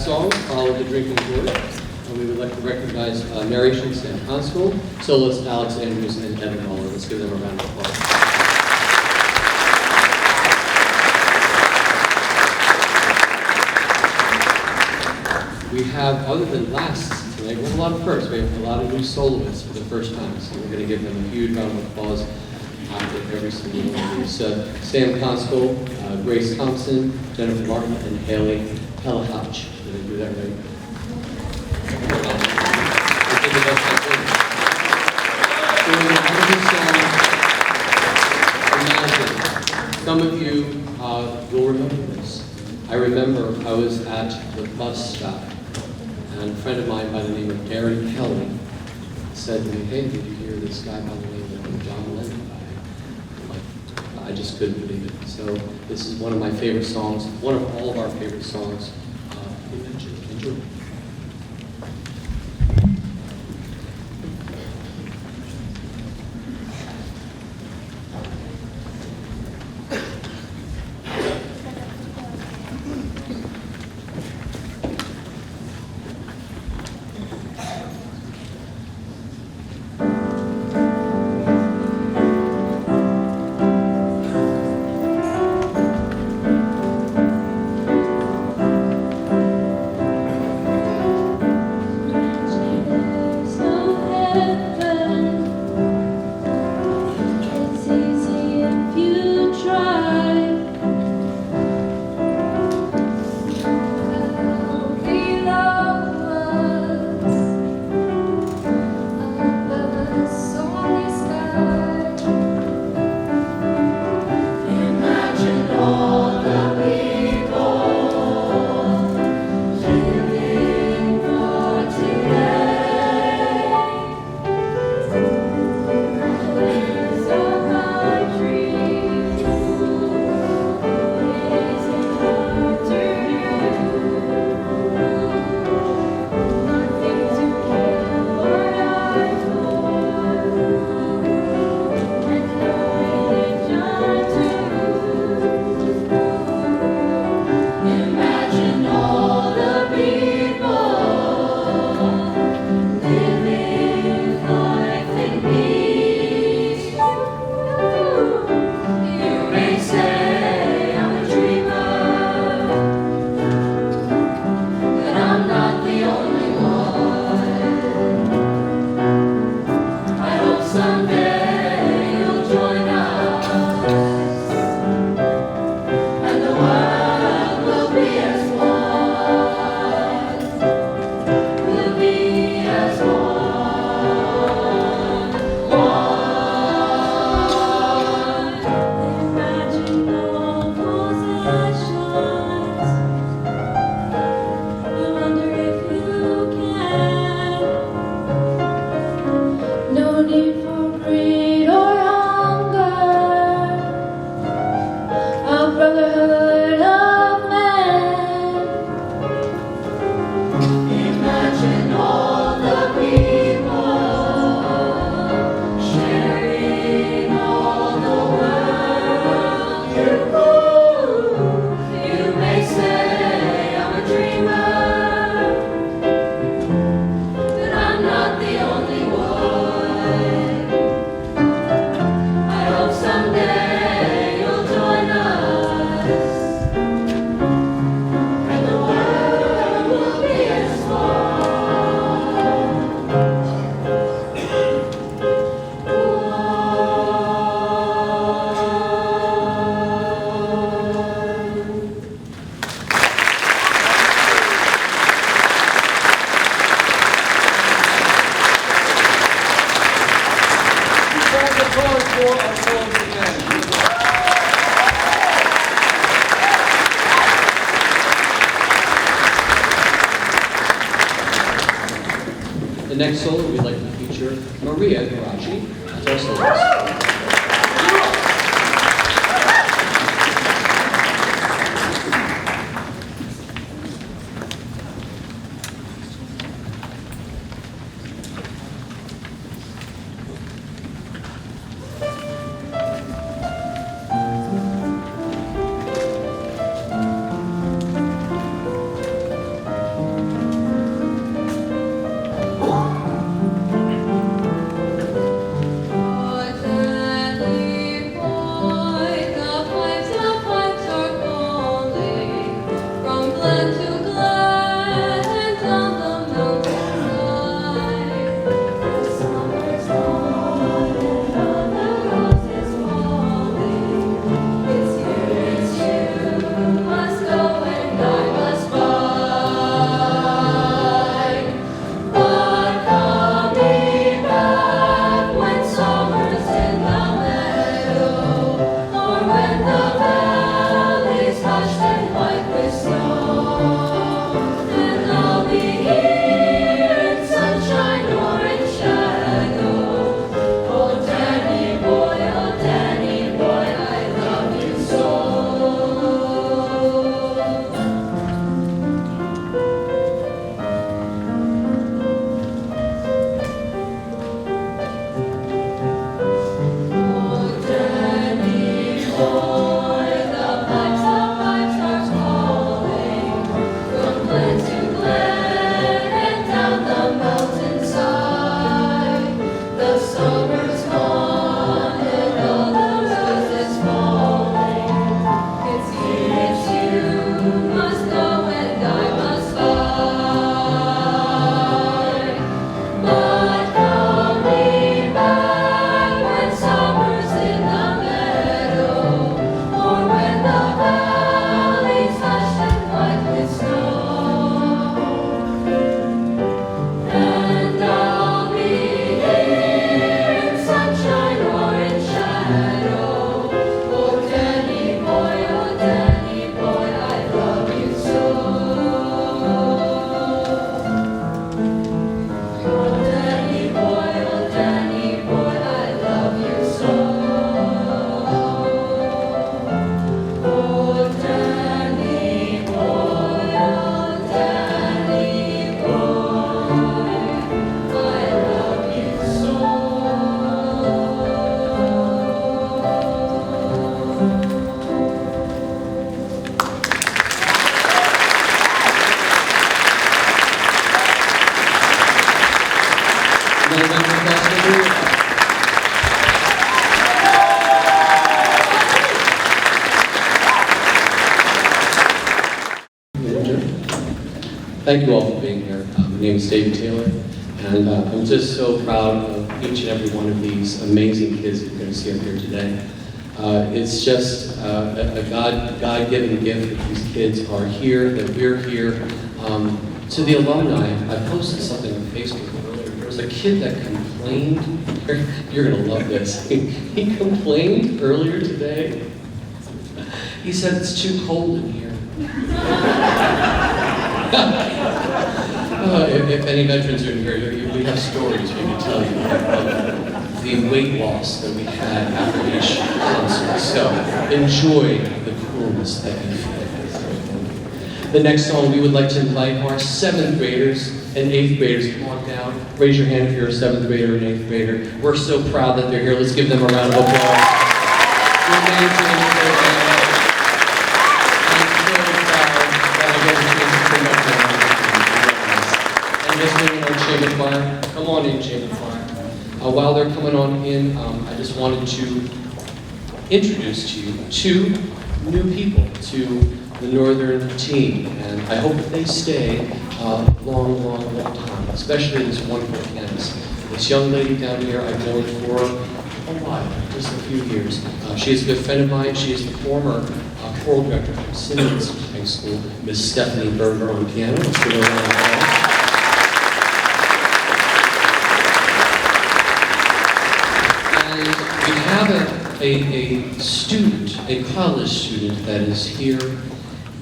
song followed the drinking word. And we would like to recognize narrations and console, soloists Alex Andrews and Evan Muller. Let's give them a round of applause. We have, other than last tonight, we have a lot of firsts. We have a lot of new soloists for the first time, so we're going to give them a huge round of applause after every single one of these. Sam Constable, Grace Thompson, Jennifer Martin, and Haley Pelahach. Did I do that right? Imagine. Some of you will remember this. I remember I was at the bus stop, and a friend of mine by the name of Darren Kelly said to me, "Hey, did you hear this guy by the name of John Lennon died?" I'm like, I just couldn't believe it. So this is one of my favorite songs, one of all of our favorite songs. Enjoy. The next solo, we'd like to feature Maria Garachi as our soloist. Thank you all for being here. My name is David Taylor, and I'm just so proud of each and every one of these amazing kids that you're going to see up here today. It's just a God-given gift that these kids are here, that we're here. To the alumni, I posted something on Facebook earlier. There was a kid that complained. You're going to love this. He complained earlier today. He said it's too cold in here. If any veterans are in here, we have stories we can tell you of the weight loss that we had after each concert. So enjoy the coolness that you feel. The next song, we would like to invite our 7th graders and 8th graders. Come on down. Raise your hand if you're a 7th grader and 8th grader. We're so proud that they're here. Let's give them a round of applause. Your names are in the program. I'm so proud that I get a chance to come up there. And listening in our chamber choir. Come on in, chamber choir. While they're coming on in, I just wanted to introduce to you 2 new people to the Northern team, and I hope that they stay long time, especially this wonderful campus. This young lady down here I've known for a while, just a few years. She is a good friend of mine. She is the former choral director of Simmons High School, Miss Stephanie Berger on piano. Let's give her a round of applause. And we have a student, a college student that is here.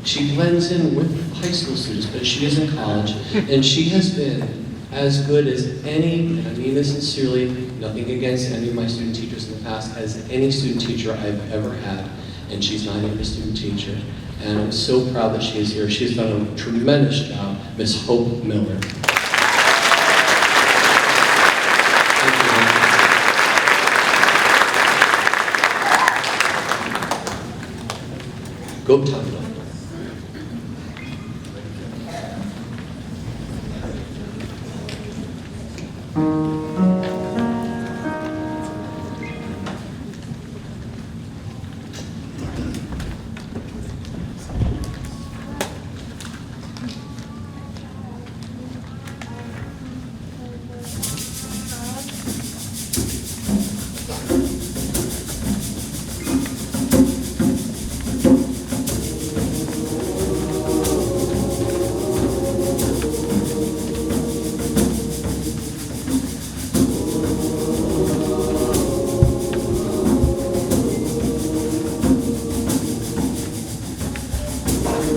She blends in with high school students, but she is in college, and she has been as good as any, and I mean this sincerely, nothing against any of my student teachers in the past, as any student teacher I've ever had, and she's not even a student teacher, and I'm so proud that she is here. She's done a tremendous job, Miss Hope Miller. Go Tonga.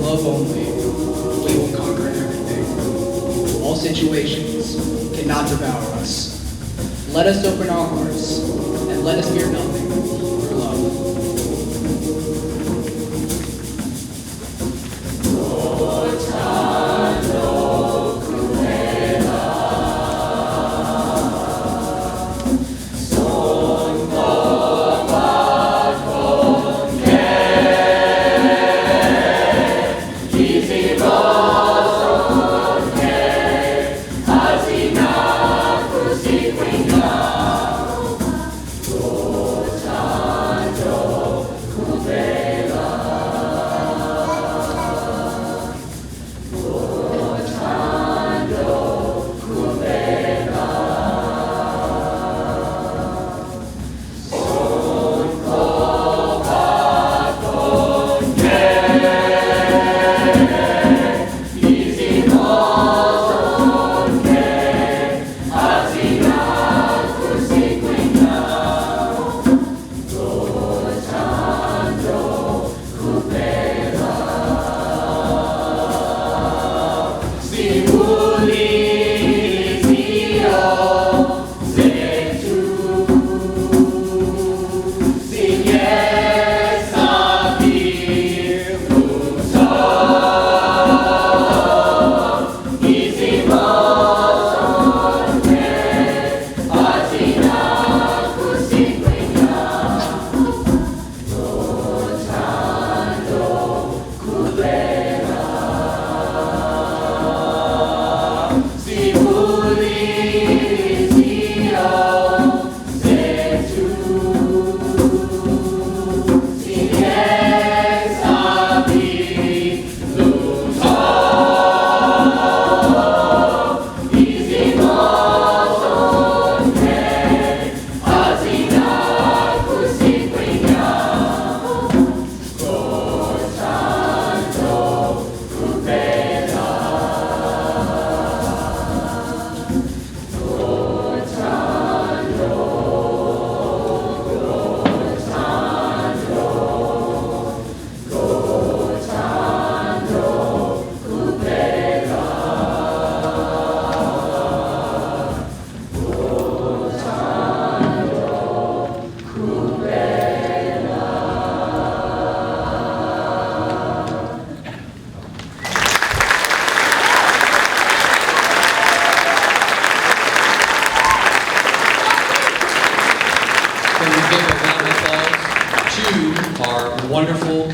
Love only, we will conquer everything. All situations cannot devour us. Let us open our hearts, and let us fear nothing through love.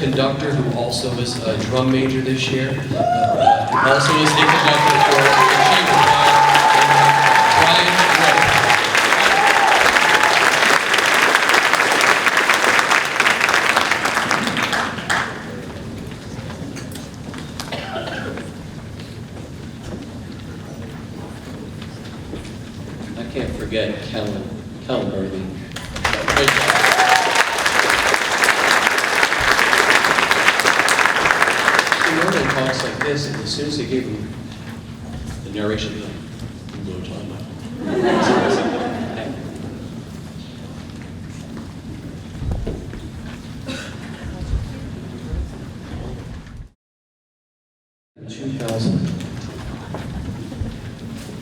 conductor who also was a drum major this year. Also was the conductor for the chamber choir, Brian Wood. I can't forget Kellen Burley. Great job. Normally talks like this, and as soon as they gave him the narration, he's like, I'm going to talk about it. 2000,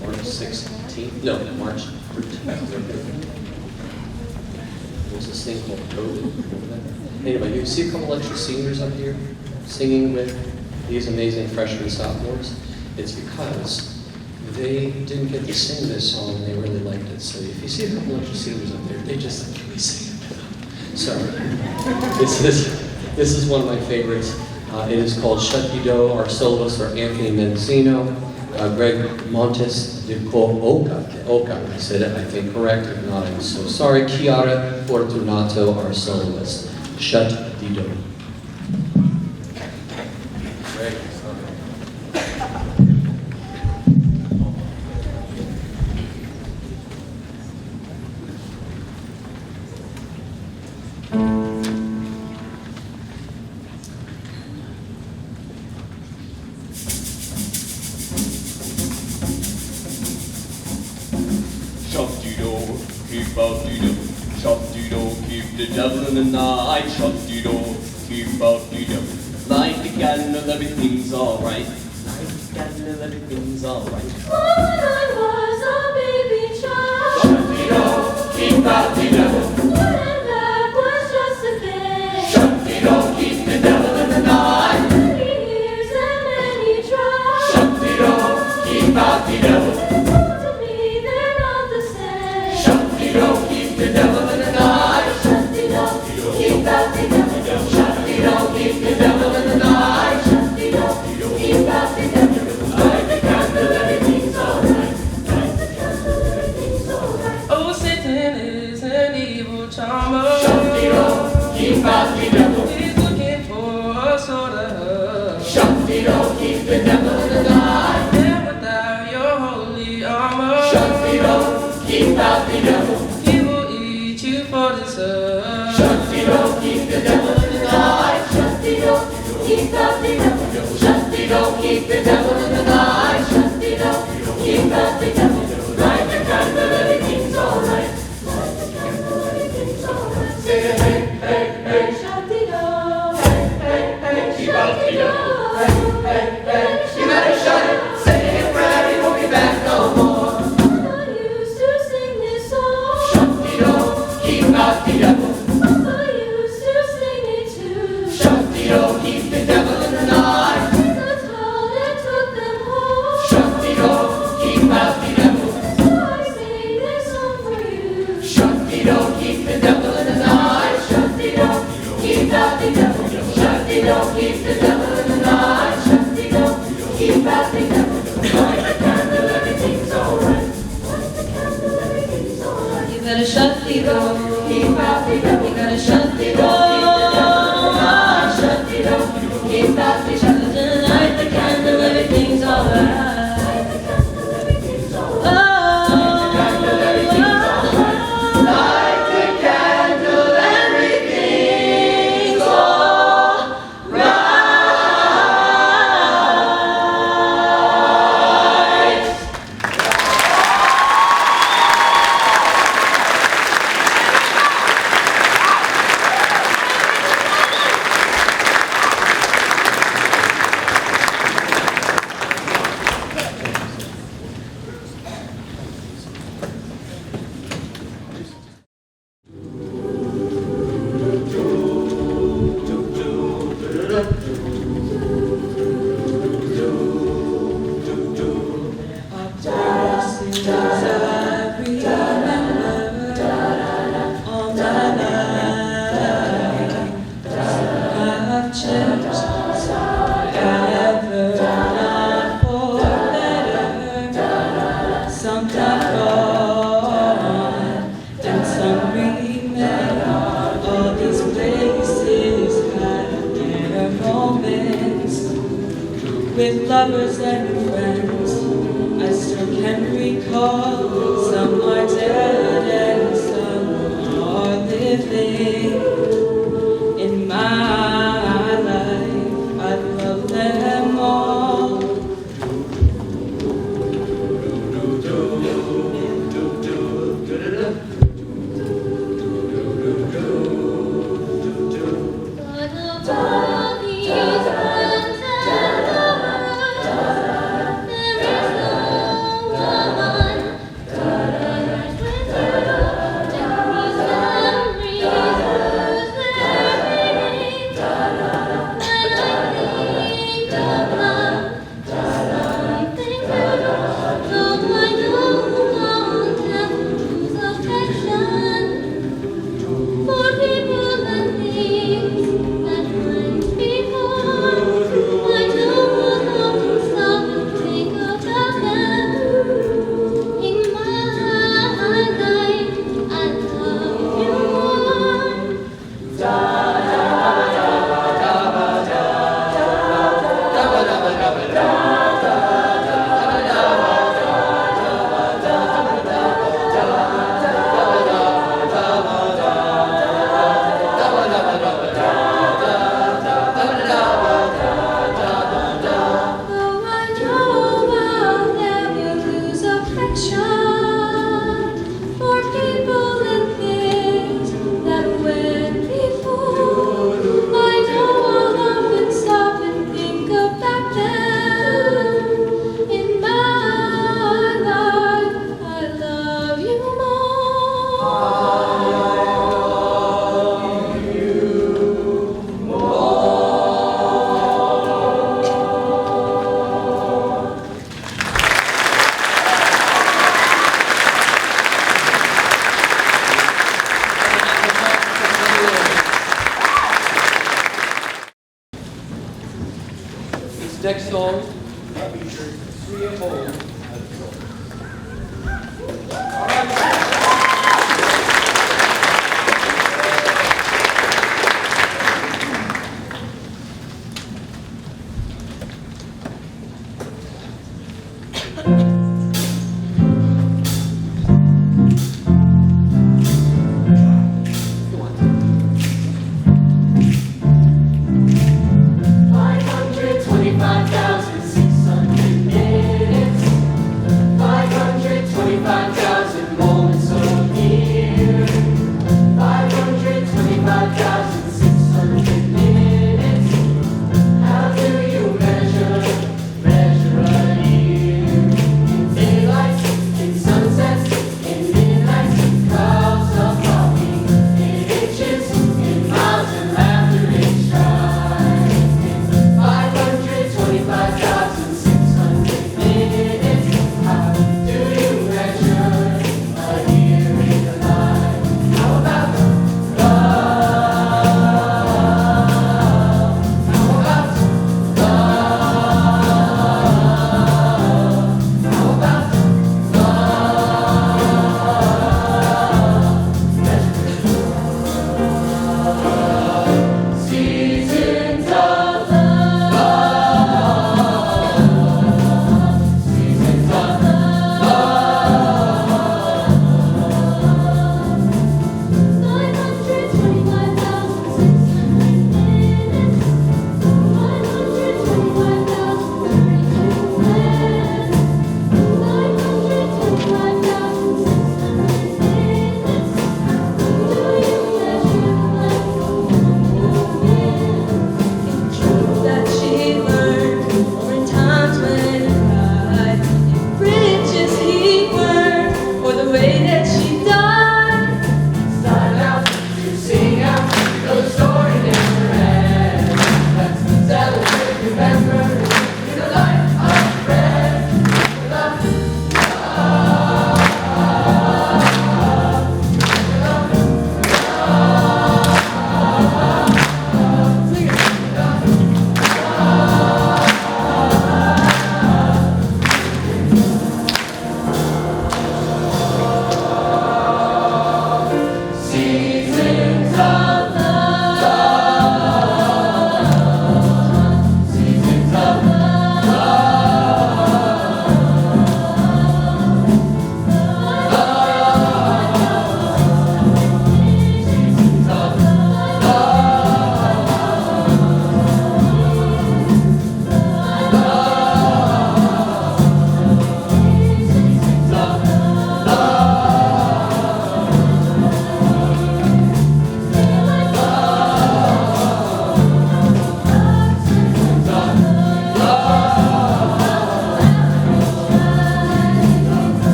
March 16th, no, March 13th. There's this thing called COVID. Anyway, you see a couple extra seniors up here singing with these amazing freshmen and sophomores. It's because they didn't get to sing this song and they really liked it. So if you see a couple extra seniors up there, they just like, can we sing it with them? So this is one of my favorites. It is called Shut-Di-Do. Our soloists are Anthony Menzino, Greg Montes de Oca, I said it, I think, correct. If not, I'm so sorry. Chiara Fortunato, our soloist. Shut-Di-Do. Great. Shut-Di-Do, keep out-Di-Do. Shut-Di-Do, keep the devil in the night. Shut-Di-Do, keep out-Di-Do. Light the candle, everything's alright. Light the candle, everything's alright. When I was a baby child, Shut-Di-Do, keep out the devil. when that was just a phase. Shut-Di-Do, keep the devil in the night. Many years and many trials. Shut-Di-Do, keep out the devil. To me, they're not the same. Shut-Di-Do, keep the devil in the night. Shut-Di-Do, keep out the devil. Shut-Di-Do, keep the devil in the night. Shut-Di-Do, keep out the devil. Light the candle, everything's alright. Light the candle, everything's alright. Oh, Satan is an evil charmer. Shut-Di-Do, keep out the devil. He's looking for a sort of Shut-Di-Do, keep the devil in the night. and without your holy armor, Shut-Di-Do, keep out the devil. he will eat you for dessert. Shut-Di-Do, keep the devil in the night. Shut-Di-Do, keep out the devil. Shut-Di-Do, keep the devil in the night. Shut-Di-Do, keep out the devil. Light the candle, everything's alright. Light the candle, everything's alright. Say hey, hey, hey. Shut-Di-Do, Keep out the devil. Shut-Di-Do. You better shut it. Say it, Brad, he won't be back no more. I used to sing this song. Shut-Di-Do, keep out the devil. I used to sing it too. Shut-Di-Do, keep the devil in the night. That's how they took them home. Shut-Di-Do, keep out the devil. So I sing this song for you. Shut-Di-Do, keep the devil in the night. Shut-Di-Do, keep out the devil. Shut-Di-Do, keep the devil in the night. Shut-Di-Do, keep out the devil. Light the candle, everything's alright. Light the candle, everything's alright. You better shut the door. Keep out the devil. You gotta shut the Keep door. Shut-Di-Do, keep out the devil. Tonight the candle, everything's alright. Light the candle, everything's alright. Oh, Candle, everything's alright. Light the candle, everything's alright. gone, and some remain. All these places had their moments with lovers and friends. I still can recall. Some are dead and some are living. In my life, I love them all. There is no one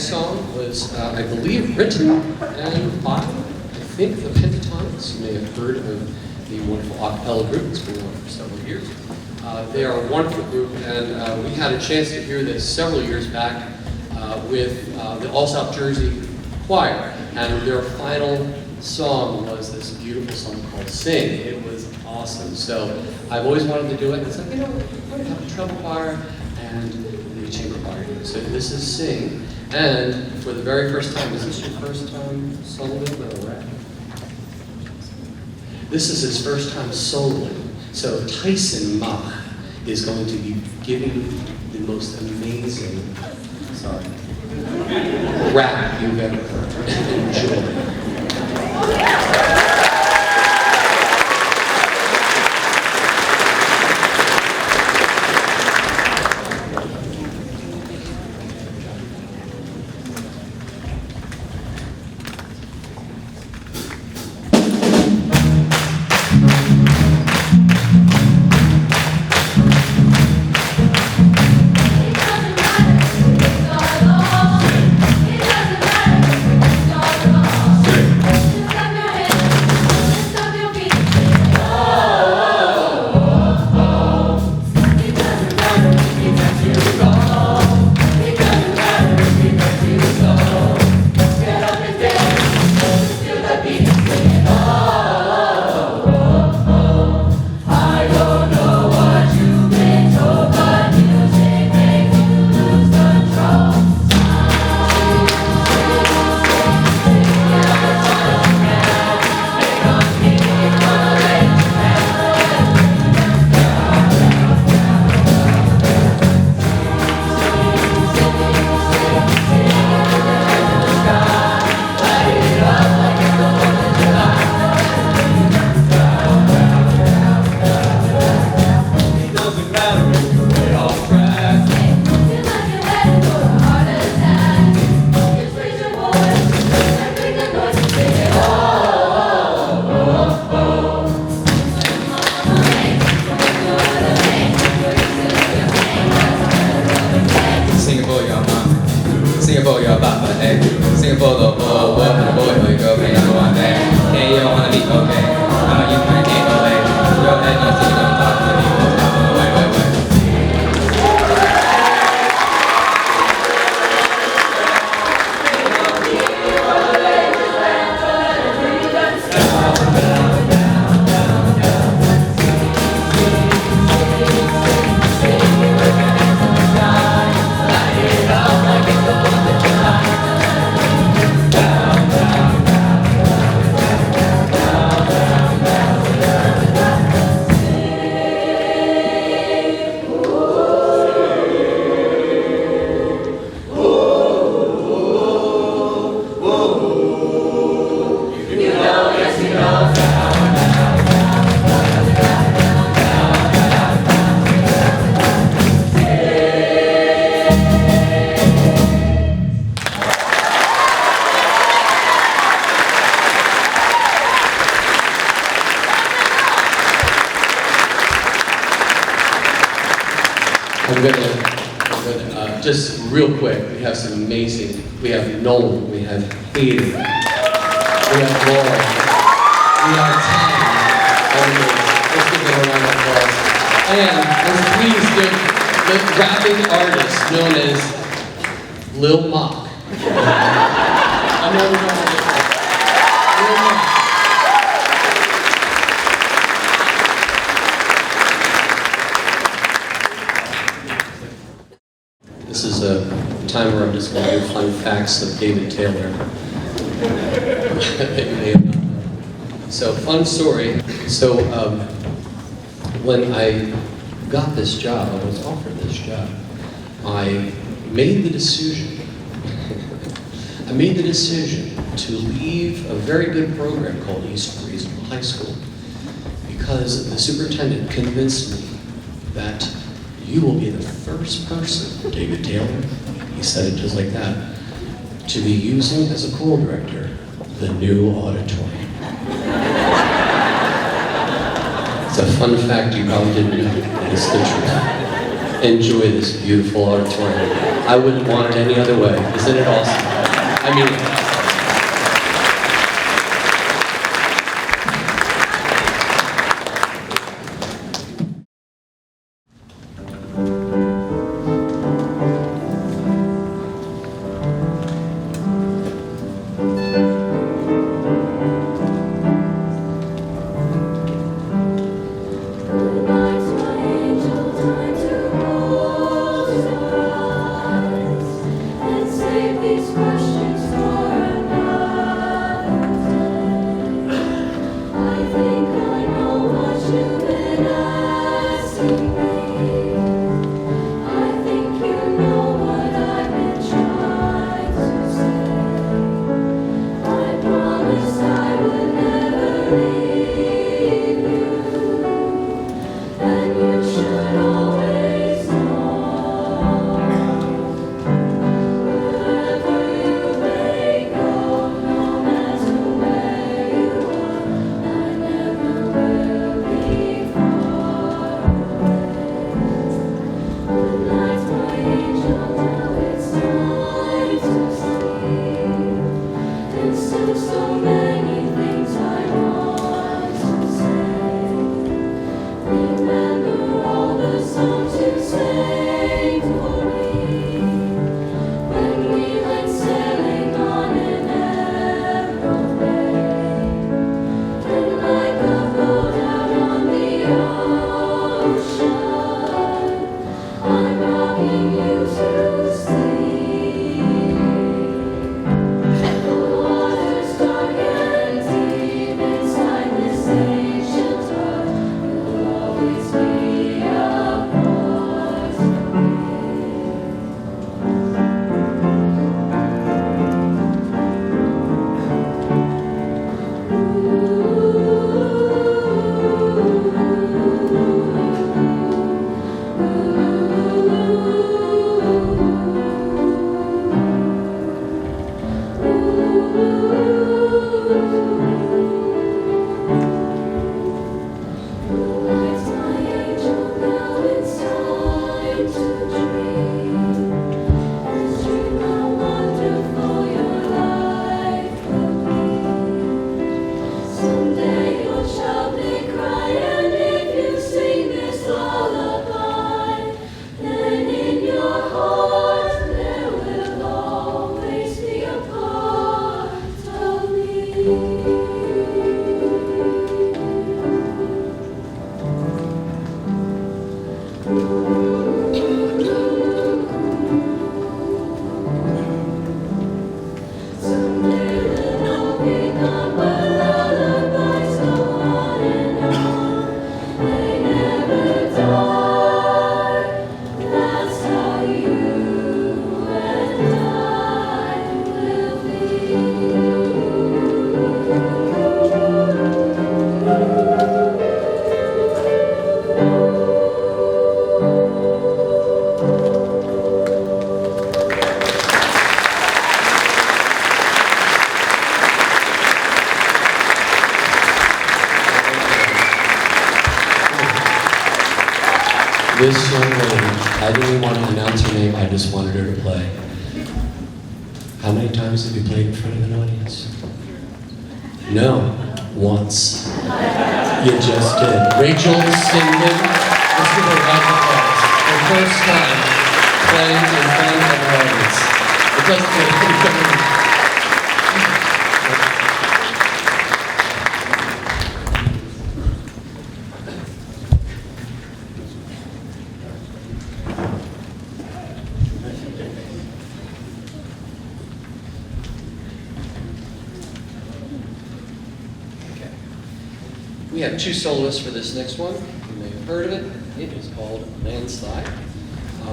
song was, I believe, written and by, I think, the Pentatonics. You may have heard of the wonderful a cappella group. It's been on for several years. They are a wonderful group, and we had a chance to hear this several years back with the All South Jersey Choir, and their final song was this beautiful song called Sing. It was awesome. So I've always wanted to do it. It's like, you know, we're going to have a treble choir and the chamber choir. So this is Sing. And for the very first time, is this your first time soloing or rap? This is his first time soloing. So Tyson Mach is going to be giving the most amazing, rap you've ever heard. Enjoy. I'm gonna just real quick, we have some amazing, we have Nolan, we have Hayden, we have Laura, we have Tom. Let's give them a round of applause. And let's please give the rapping artist known as Lil Mach. I know we don't have it. Lil Mach. This is a time where I'm just going to do fun facts of David Taylor. That you may have not known. So, fun story. So, when I got this job, I was offered this job, I made the decision to leave a very good program called East Breezeville High School because the superintendent convinced me that you will be the first person, David Taylor, he said it just like that, to be using as a choral director the new auditorium. It's a fun fact you probably didn't know. It's the truth. enjoy this beautiful auditorium. I wouldn't want it any other way. Isn't it awesome? I mean, this young lady, I didn't even want to announce her name, I just wanted her to play. How many times have you played in front of an audience? No, once. You just did. Rachel Singman, let's give her a round of applause. Her first time playing in front of an audience. It doesn't get We have two soloists for this next one. You may have heard of it. It is called Landslide.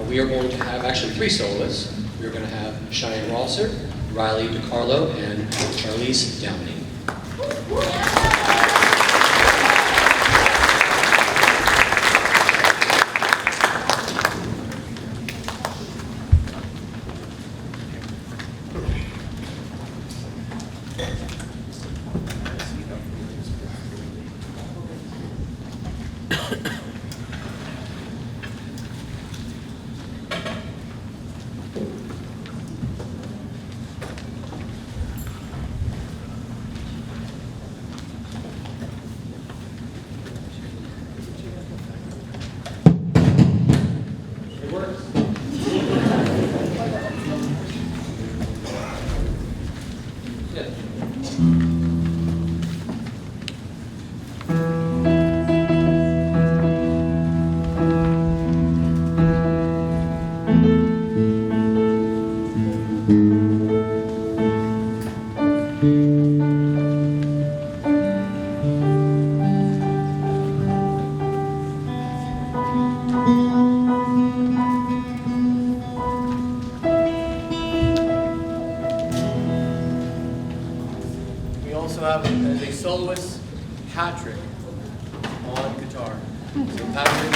We are going to have actually three soloists. We're going to have Cheyenne Rosser, Riley DiCarlo, and Charlize Downey. Yeah. We also have as a soloist, Patrick, on guitar. So Patrick.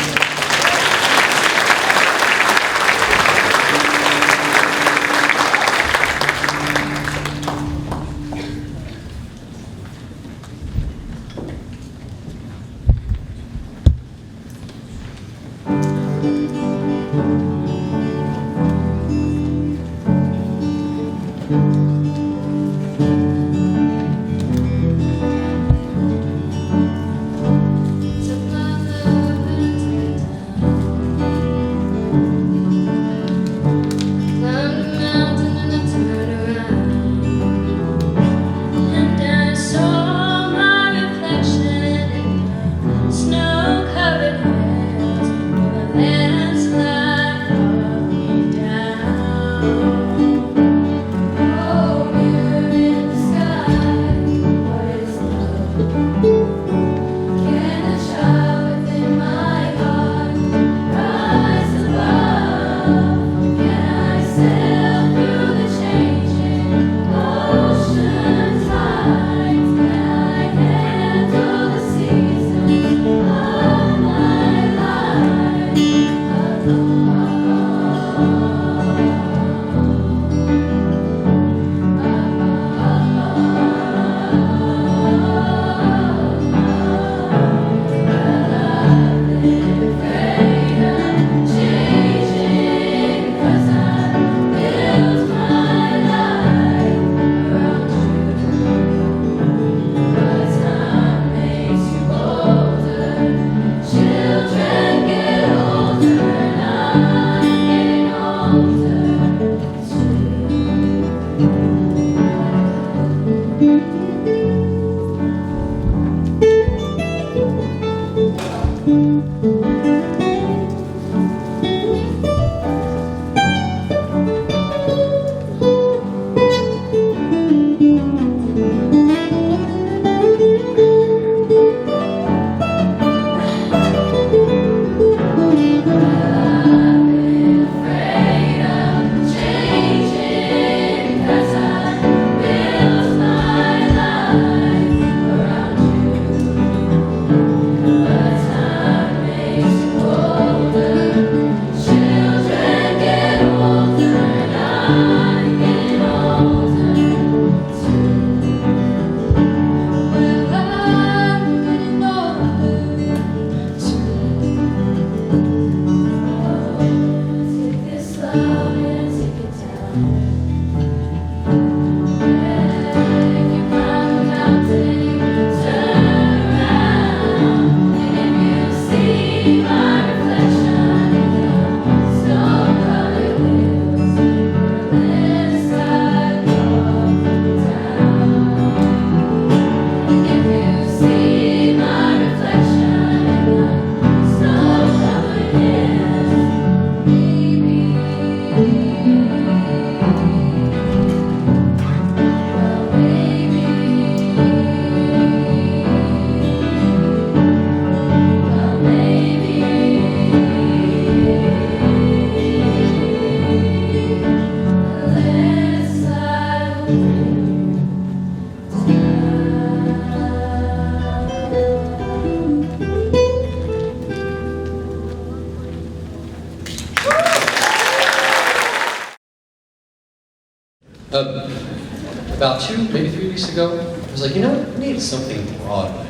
About 2, maybe 3 weeks ago, I was like, you know what, we need something Broadway.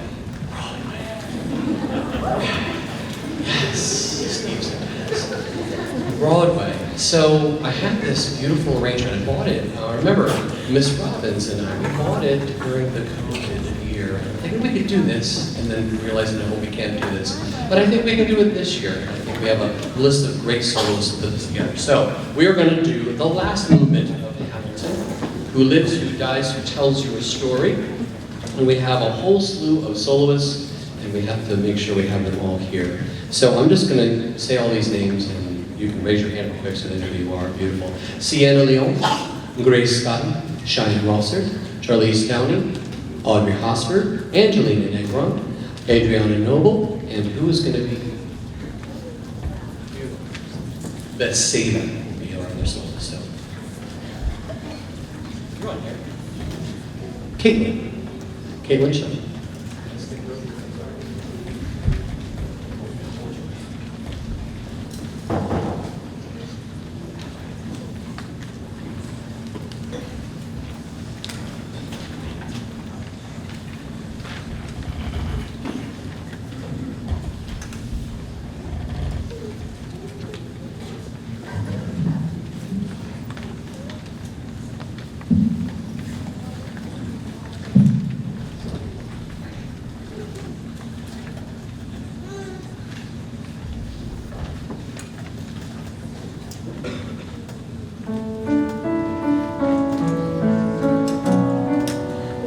Yes, Steve said yes. Broadway. So I had this beautiful arrangement. I bought it. I remember Miss Robbins and I, we bought it during the COVID year. I think we could do this, and then realized, no, we can't do this. But I think we can do it this year. I think we have a list of great soloists to put this together. So we are going to do the last movement of Hamilton, Who Lives, Who Dies, Who Tells Your Story. And we have a whole slew of soloists, and we have to make sure we have them all here. So I'm just going to say all these names, and you can raise your hand real quick so they know who you are. Beautiful. Sienna Leon, Grace Scott, Cheyenne Rosser, Charlize Downey, Audrey Hosford, Angelina Negron, Adriana Noble, and who is going to be? Bethsaida will be our other soloist. So. You're on here. Caitlin Shaw.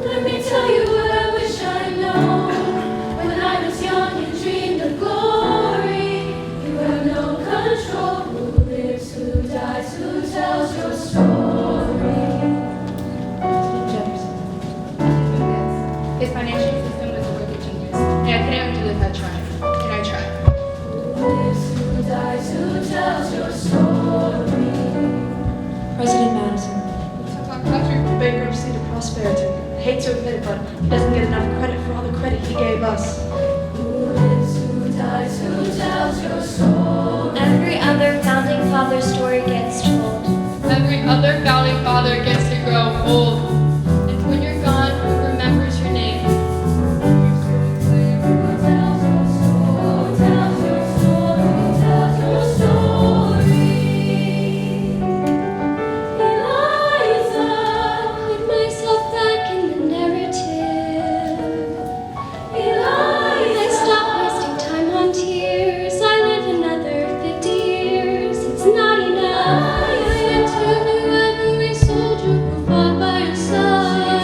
Let me tell you what I wish I'd known when I was young and dreamed of glory. You have no control. Who lives, who dies, who tells your story? His financial system was a wicked genius, and I couldn't undo it if I tried. And I tried. Who lives, who dies, who tells your story? President Madison. From bankruptcy to prosperity. I hate to admit it, but he doesn't get enough credit for all the credit he gave us. Who lives, who dies, who tells your story? Every other founding father story gets told. Every other founding father gets to grow old. And when you're gone, who remembers your name? Who tells your story? Who tells your story? Who tells your story? Eliza, Put myself back in the narrative. Eliza. I stop wasting time on tears. I live another 50 years. It's not enough. I interview every soldier who fought by your side.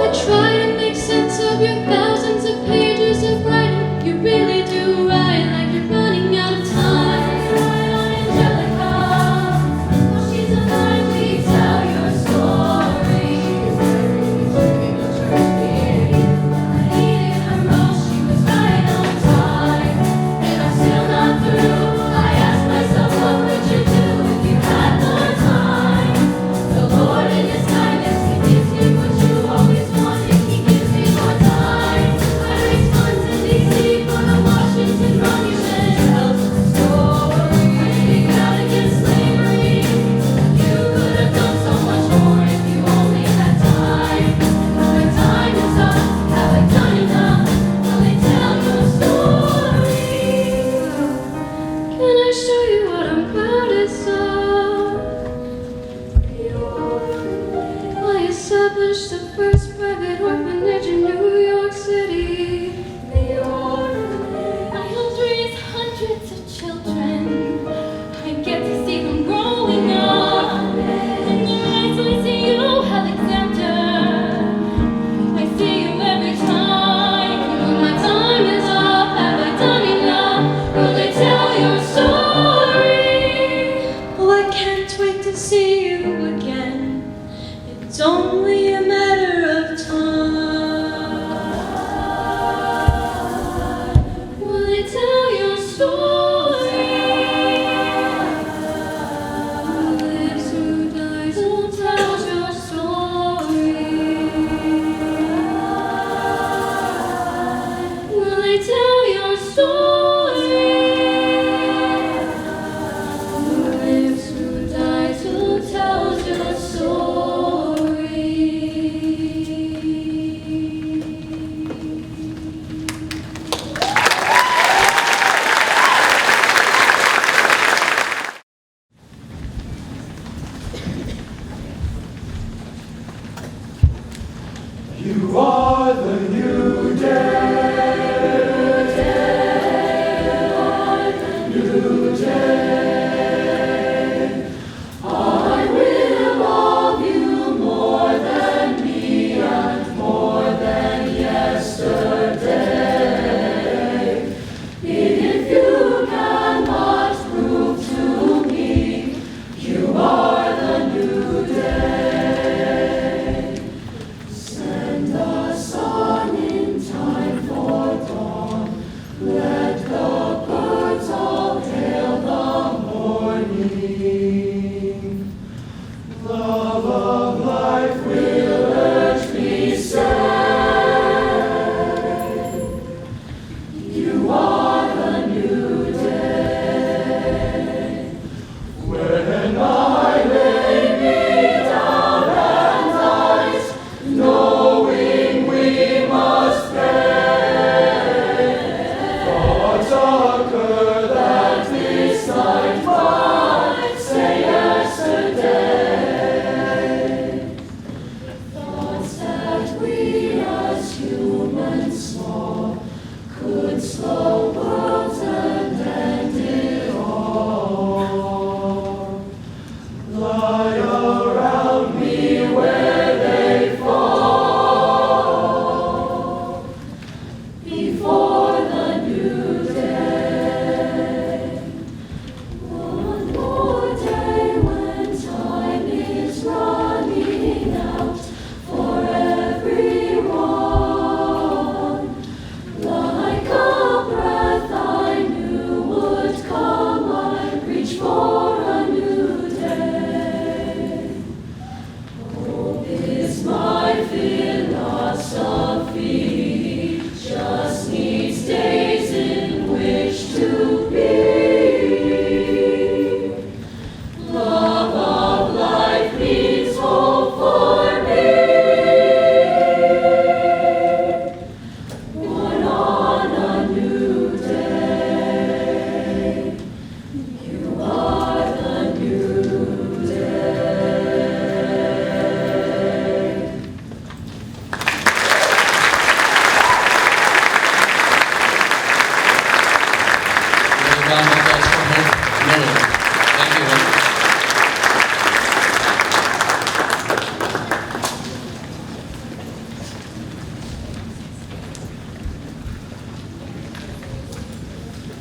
I try to make sense of your thousands of pages of writing. You really do write like you're running out of time. Angelica, while she's alive, we tell your story. Hated her most, she was right on time, and I'm still not through. I ask myself, what would you do if you had more time? The Lord in His kindness, He gives me what you always wanted. He gives me more time. I raise funds in D.C. for the Washington Monument. Tells the story. I speak out against slavery. You could have done so much more if you only had time. My time is up. Have I done enough? Will they tell your story? Can I show you what I'm proudest of? I established the first private orphanage in New York City. I helped raise hundreds of children. I get to see them growing up. In their eyes, I see you, Alexander. I see you every time. When my time is up, have I done enough? Will they tell your story? Oh, I can't wait to see you again. It's only a matter of time. Will they tell your story? Who lives, who dies, who tells your story? Will they tell your story? Who lives, who dies, who tells your story? You are the new day, new day. I will love you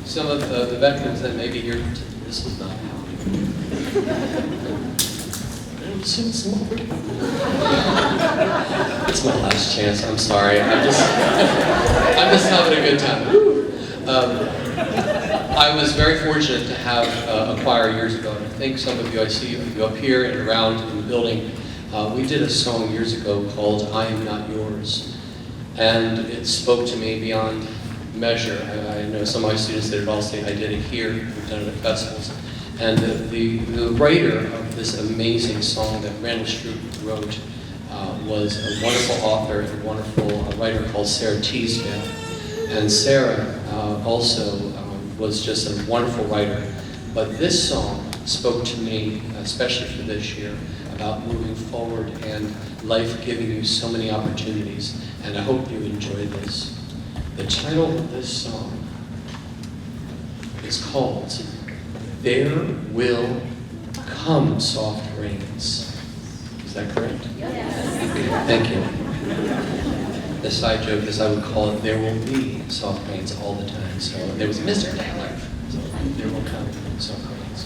Some of the veterans that may be here, this is not how. It's my last chance. I'm sorry. I'm just having a good time. I was very fortunate to have a choir years ago, and I think some of you, I see you up here and around in the building. We did a song years ago called "I Am Not Yours," and it spoke to me beyond measure. I know some of my students did it also. I did it here. We've done it at festivals. And the writer of this amazing song that Randall Stroop wrote was a wonderful author and a wonderful writer called Sarah Teasdale. And Sarah also was just a wonderful writer. But this song spoke to me, especially for this year, about moving forward and life giving you so many opportunities. And I hope you enjoy this. The title of this song is called "There Will Come Soft Rains." Is that correct? Yes. Thank you. The side joke is I would call it "There Will Be Soft Rains All the Time." So there was Mr. Taylor. So there will come soft rains.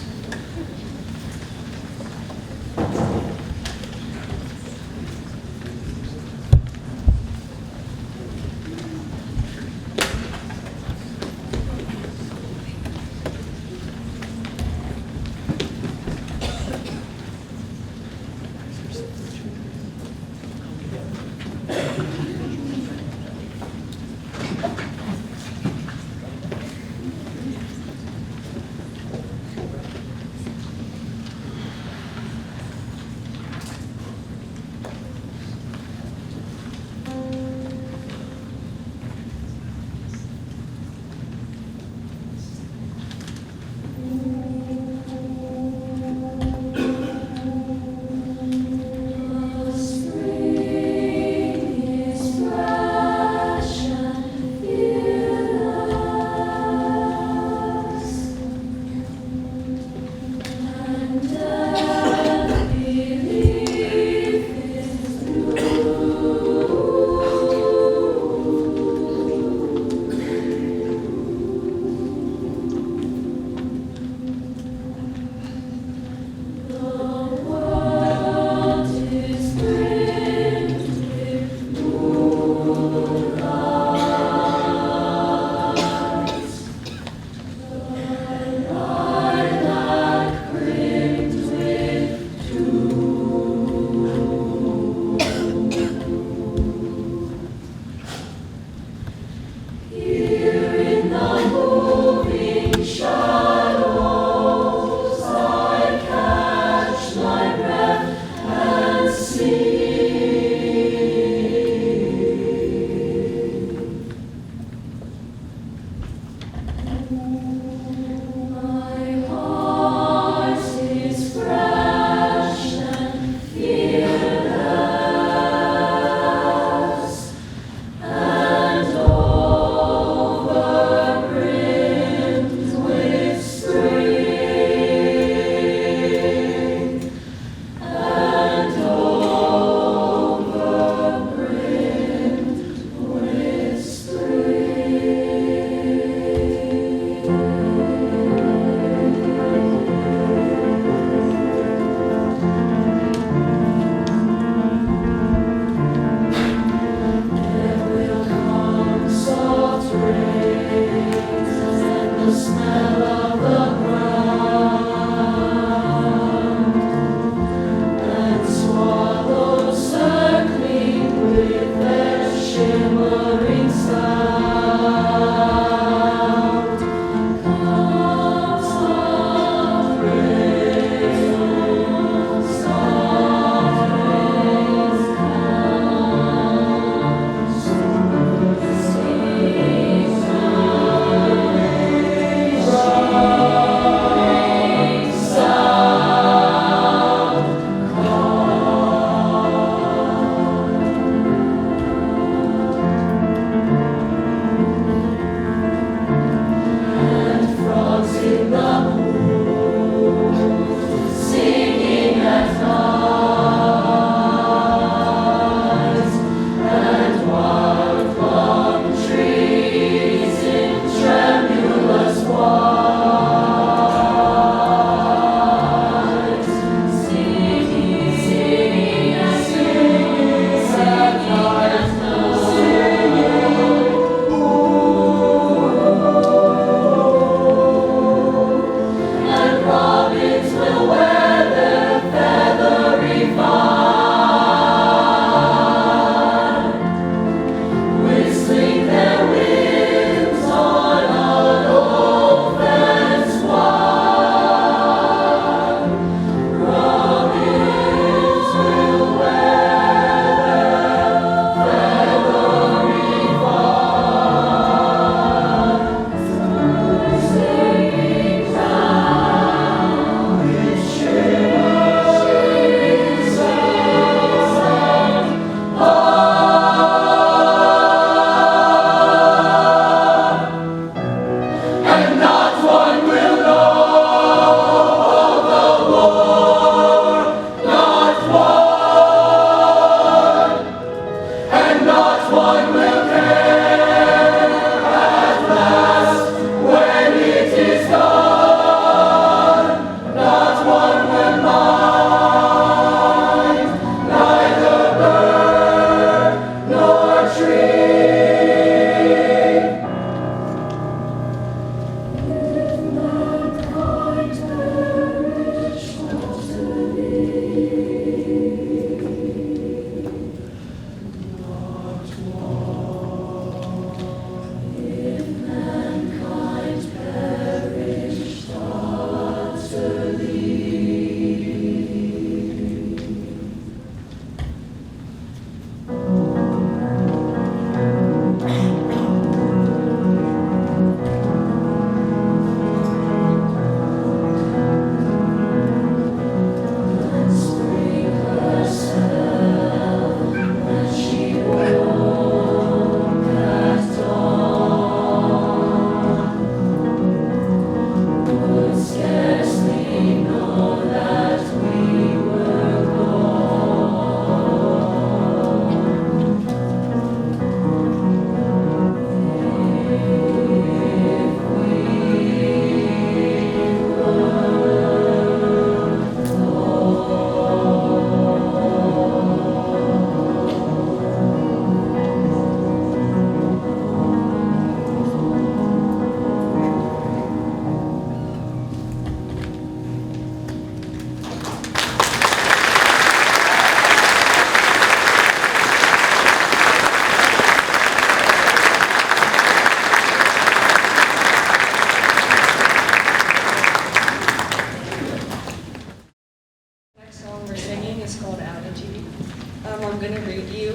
I'm going to read you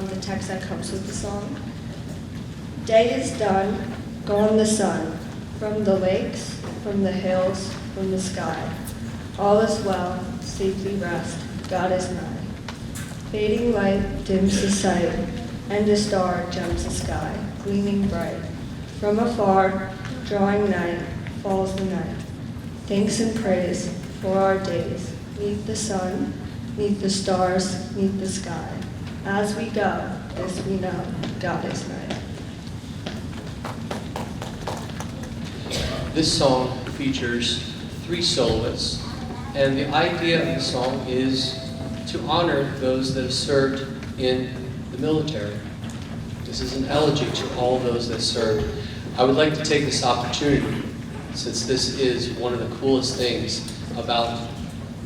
the text that comes with the song. Day is done, gone the sun, from the lakes, from the hills, from the sky. All is well, safely rest, God is nigh. Fading light dims the sight, and a star gems the sky, gleaming bright. From afar, drawing night, falls the night. Thanks and praise for our days, neath the sun, neath the stars, neath the sky. As we go, this we know, God is nigh. This song features 3 soloists, and the idea of the song is to honor those that have served in the military. This is an elegy to all those that served. I would like to take this opportunity, since this is one of the coolest things about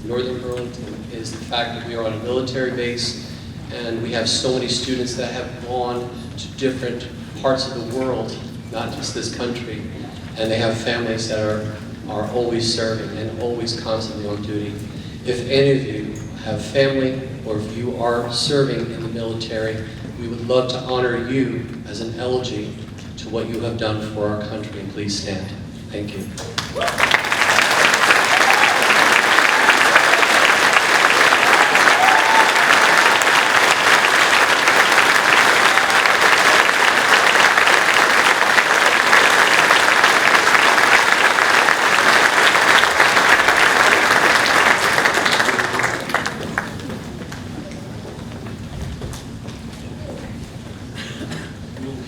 Northern Burlington, is the fact that we are on a military base and we have so many students that have gone to different parts of the world, not just this country, and they have families that are always serving and always constantly on duty. If any of you have family or if you are serving in the military, we would love to honor you as an elegy to what you have done for our country. And please stand. Thank you.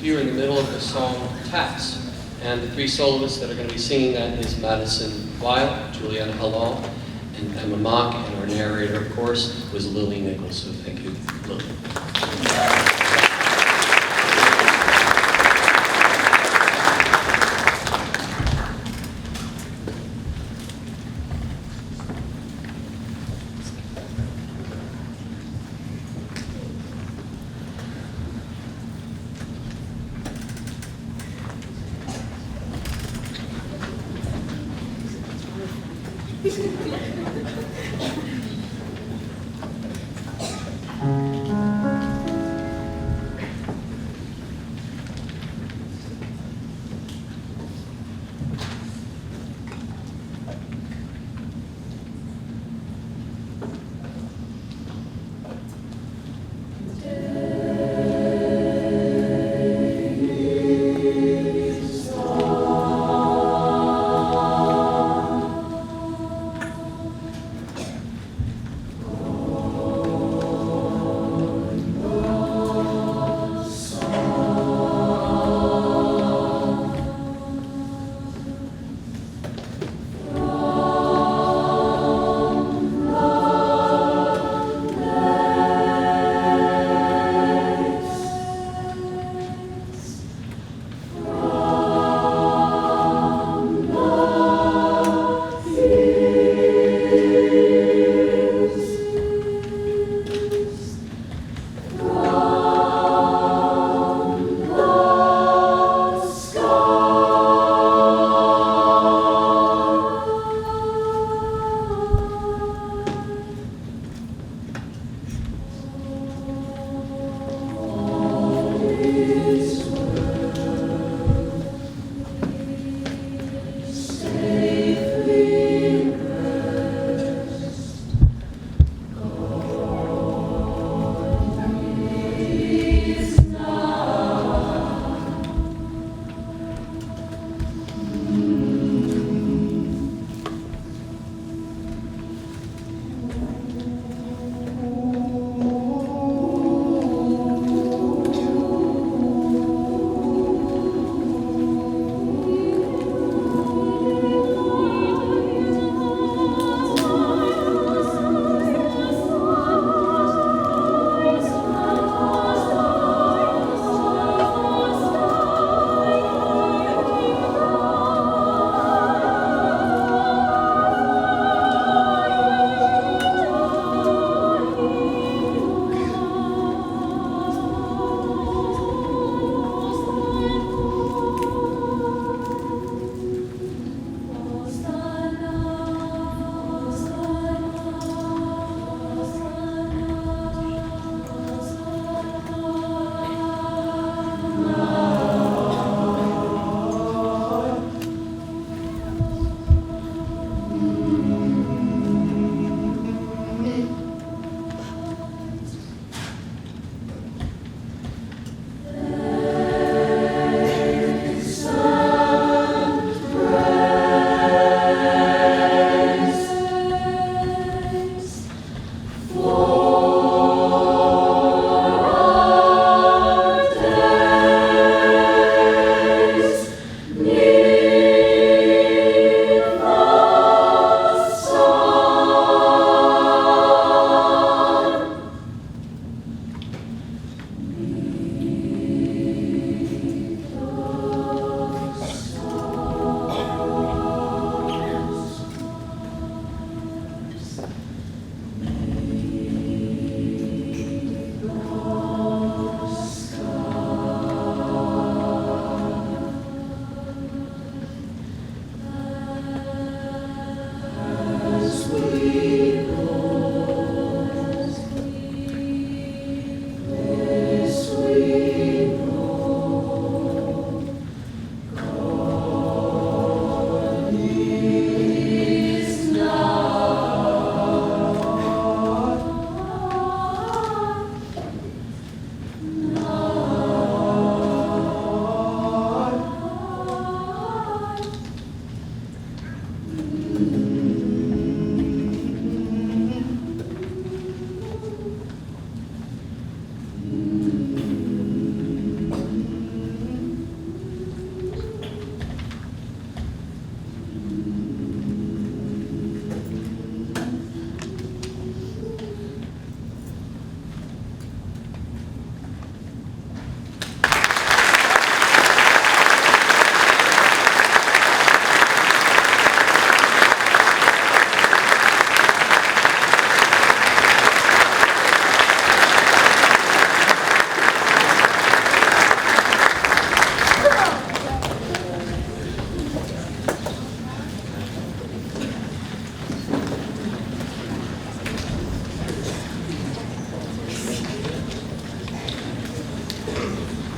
Here in the middle of the song, Taps. And the 3 soloists that are going to be singing that is Madison Weil, Juliana Halal, and Emma Mock, and our narrator, of course, was Lily Nichols. So thank you, Lily.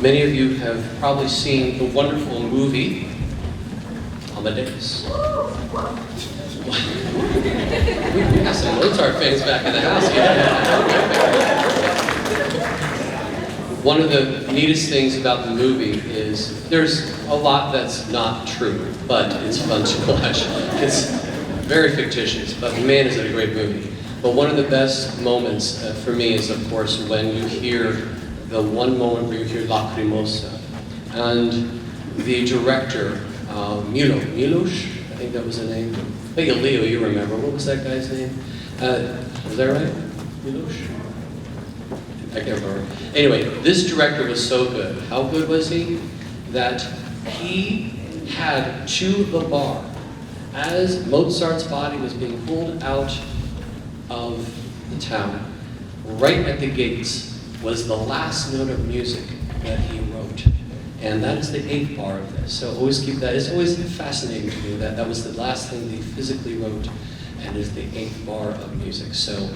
Many of you have probably seen the wonderful movie Amadeus. We got some Mozart fans back in the house. Yeah. One of the neatest things about the movie is there's a lot that's not true, but it's fun to watch. It's very fictitious, but man, is it a great movie. But one of the best moments for me is, of course, when you hear the one moment where you hear Lacrimosa. And the director, Milos, I think that was the name. Hey, Leo, you remember. What was that guy's name? Was that right? Milos? I can't remember. Anyway, this director was so good. How good was he? That he had to the bar as Mozart's body was being pulled out of the town. Right at the gates was the last note of music that he wrote. And that is the 8th bar of this. So always keep that. It's always fascinating to me that that was the last thing that he physically wrote and is the 8th bar of music. So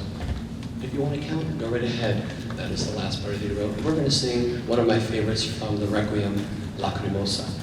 if you want to count, go right ahead. That is the last part that he wrote. We're going to sing one of my favorites from the Requiem, Lacrimosa.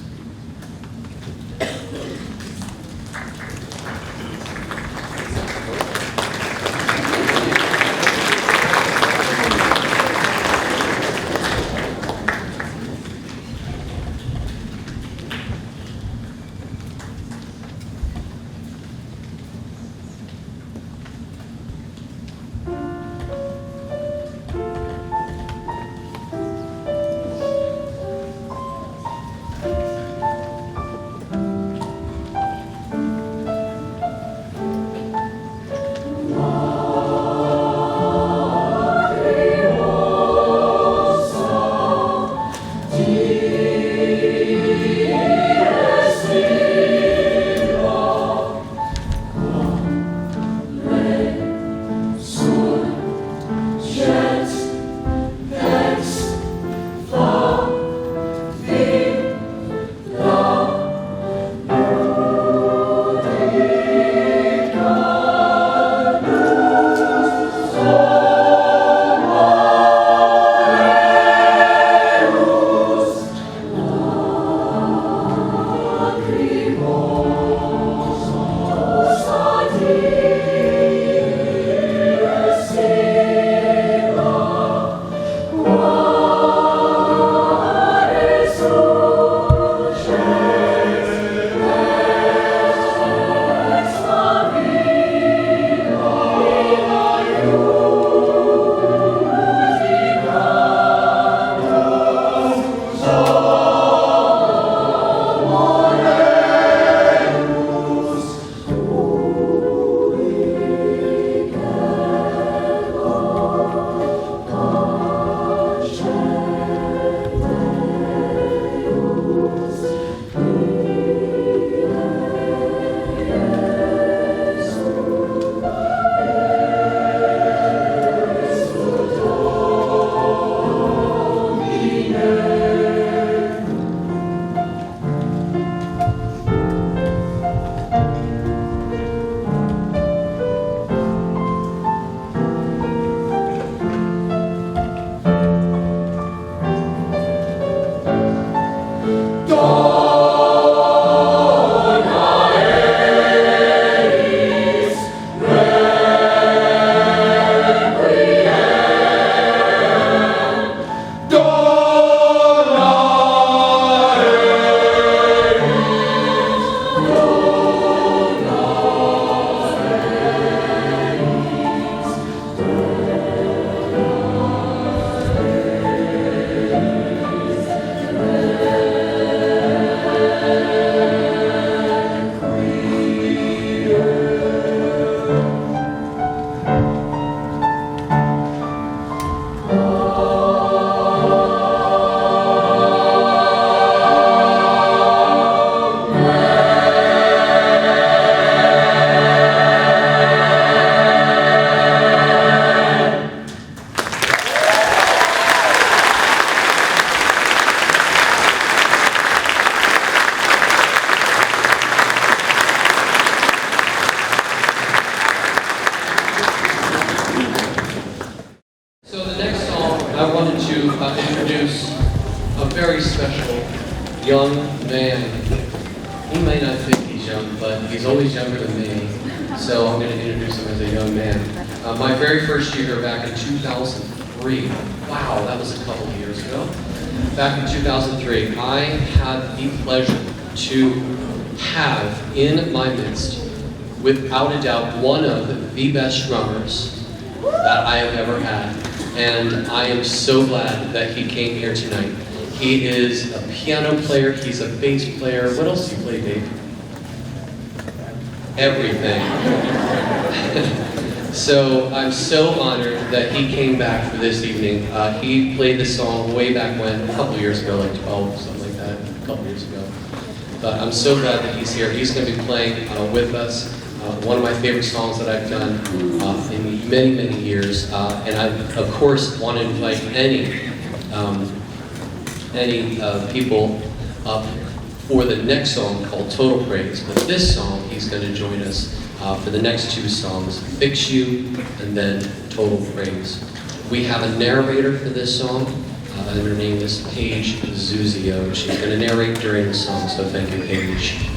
a very special young man. He may not think he's young, but he's always younger than me. So I'm going to introduce him as a young man. My very first year back in 2003. Wow, that was a couple of years ago. Back in 2003, I had the pleasure to have in my midst, without a doubt, one of the best drummers that I have ever had. And I am so glad that he came here tonight. He is a piano player, he's a bass player. What else do you play, Dave? Everything. So I'm so honored that he came back for this evening. He played this song way back when, a couple years ago, like 12, something like that, a couple years ago. But I'm so glad that he's here. He's going to be playing with us. One of my favorite songs that I've done in many, many years. And I, of course, want to invite any people up for the next song called Total Praise. But this song, he's going to join us for the next two songs, Fix You and then Total Praise. We have a narrator for this song, and her name is Paige Zuzio. She's going to narrate during the song, so thank you, Paige.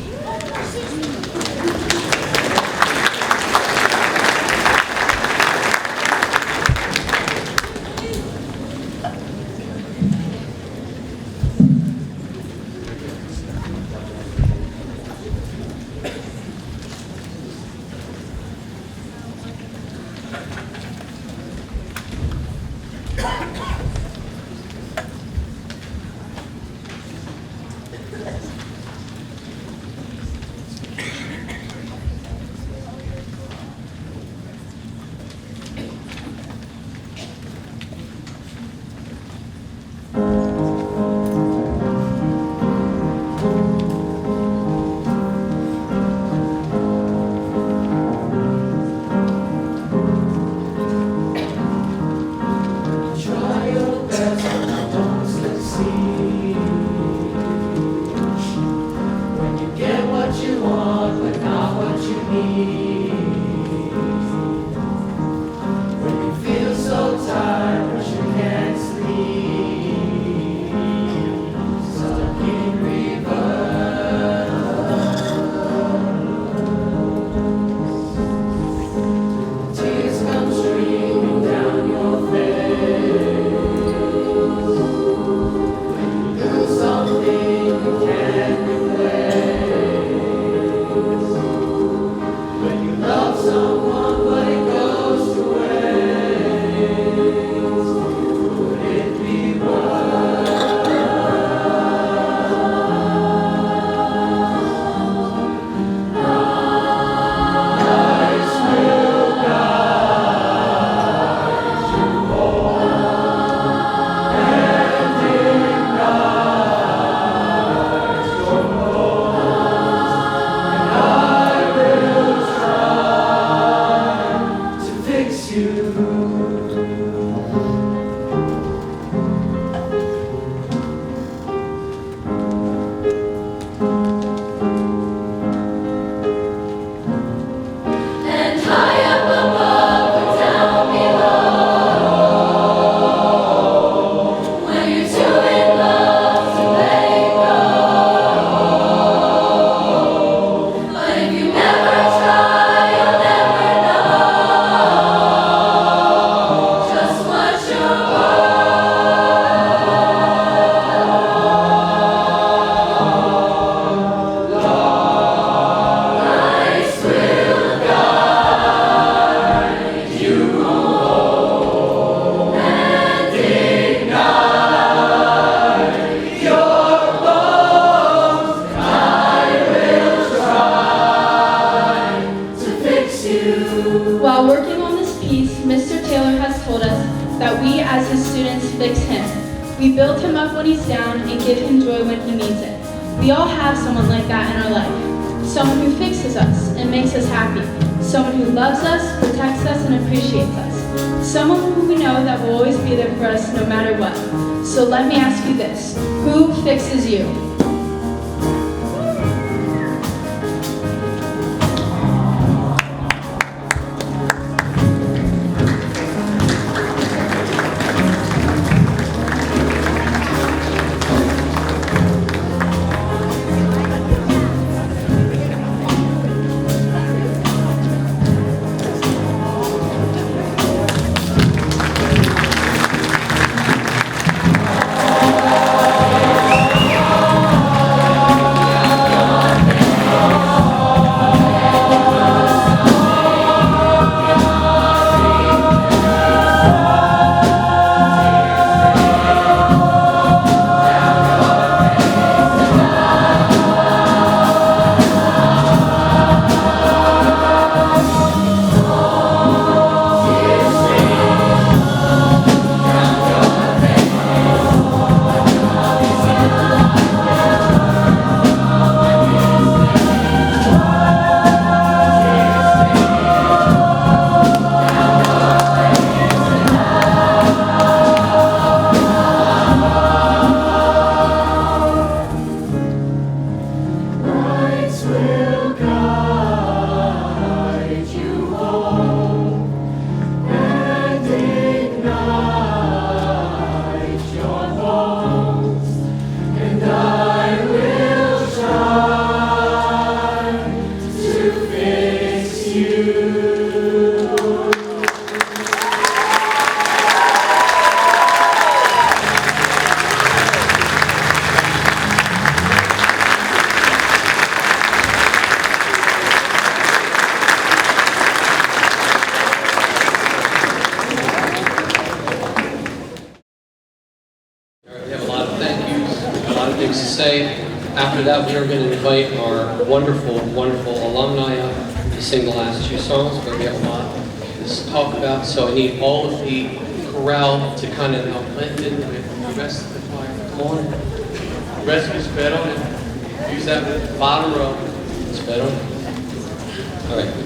We build him up when he's down and give him joy when he needs it. We all have someone like that in our life. Someone who fixes us and makes us happy. Someone who loves us, protects us, and appreciates us. Someone who we know that will always be there for us no matter what. So let me ask you this. Who fixes you? things to say. After that, we are going to invite our wonderful, wonderful alumni up to sing the last 2 songs, but we have a lot to talk about. So I need all of the chorale to kind of now blend in with the rest of the choir. Come on. The rest of you spread on it. Use that bottom row. Spread on it. All right.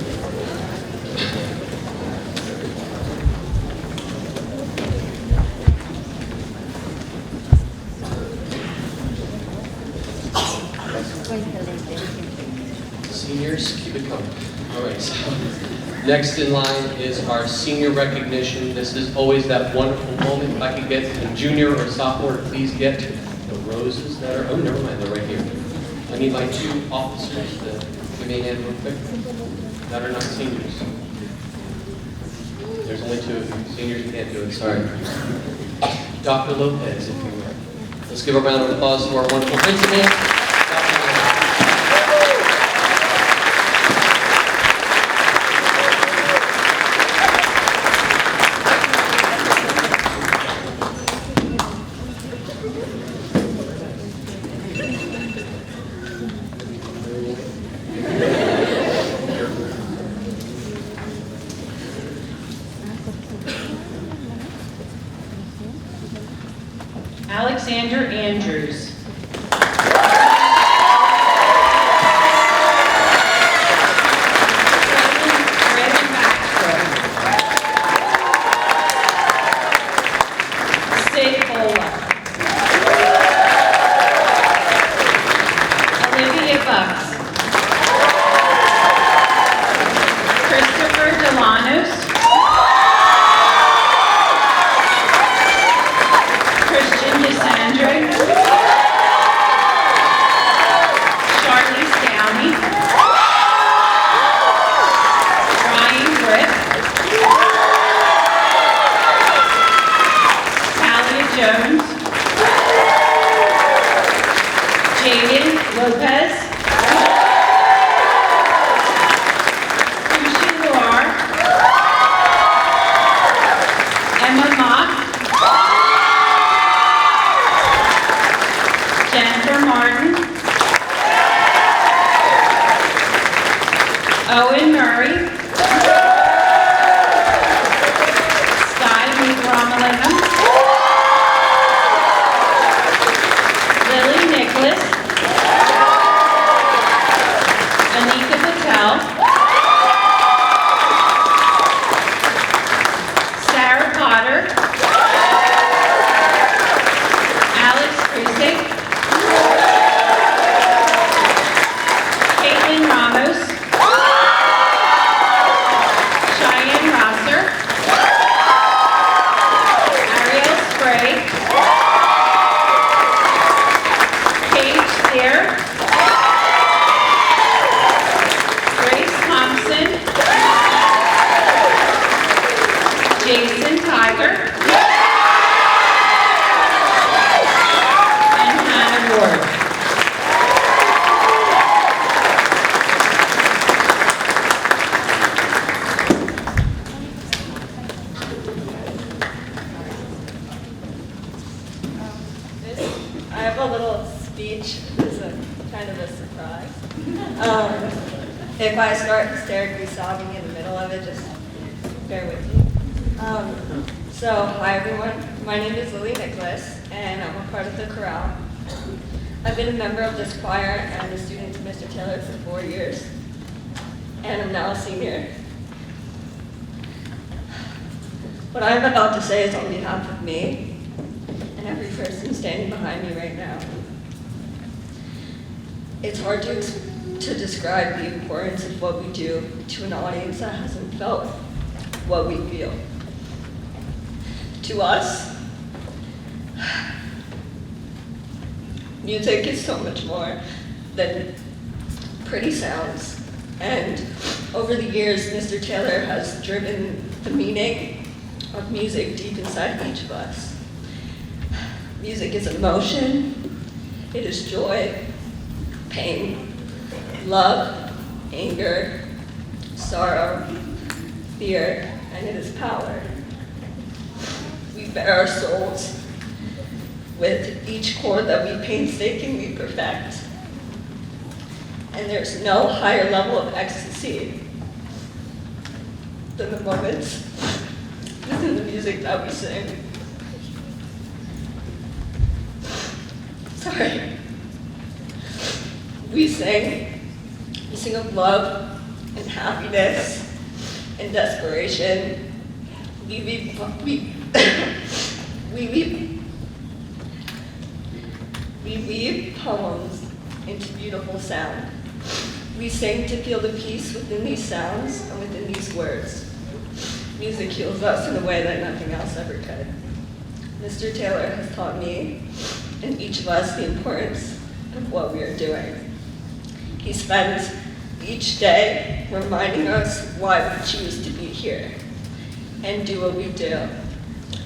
Seniors, keep it coming. All right, so next in line is our senior recognition. This is always that wonderful moment. If I could get a junior or sophomore to please get the roses that are, oh, never mind, they're right here. I need my 2 officers to give me a hand real quick that are not seniors. There's only 2 of you. Seniors can't do it, sorry. Dr. Lopez, if you will. Let's give a round of applause to our wonderful principal. Alexander Andrews. Sid Bola. Olivia Bucks. Christopher Delanos. Christian DeSandre. Charlize Downey. Ryan Britt. Talia Jones. Jaden Lopez. Sushi Luar. Emma Mock. Jennifer Martin. Owen Murray. Sky Ramalingam. Lily Nicholas. Anika Patel. Sarah Potter. Alex Krusik. Caitlin Ramos. Cheyenne Rosser. Ariel Spray. Paige Sear. Grace Thompson. Jason Tiger. And Hannah Ward. I have a little speech. It's a kind of a surprise. If I start hysterically sobbing in the middle of it, just bear with me. Hi everyone. My name is Lily Nicholas, and I'm a part of the chorale. I've been a member of this choir and a student to Mr. Taylor for 4 years, and I'm now a senior. What I'm about to say is on behalf of me and every person standing behind me right now. It's hard to describe the importance of what we do to an audience that hasn't felt what we feel. To us, music is so much more than pretty sounds. And over the years, Mr. Taylor has driven the meaning of music deep inside each of us. Music is emotion, it is joy, pain, love, anger, sorrow, fear, and it is power. We bare our souls with each chord that we painstakingly perfect. And there's no higher level of ecstasy than the moments within the music that we sing. Sorry. We sing of love and happiness and desperation. We weave poems into beautiful sound. We sing to feel the peace within these sounds and within these words. Music heals us in a way that nothing else ever could. Mr. Taylor has taught me and each of us the importance of what we are doing. He spends each day reminding us why we choose to be here and do what we do,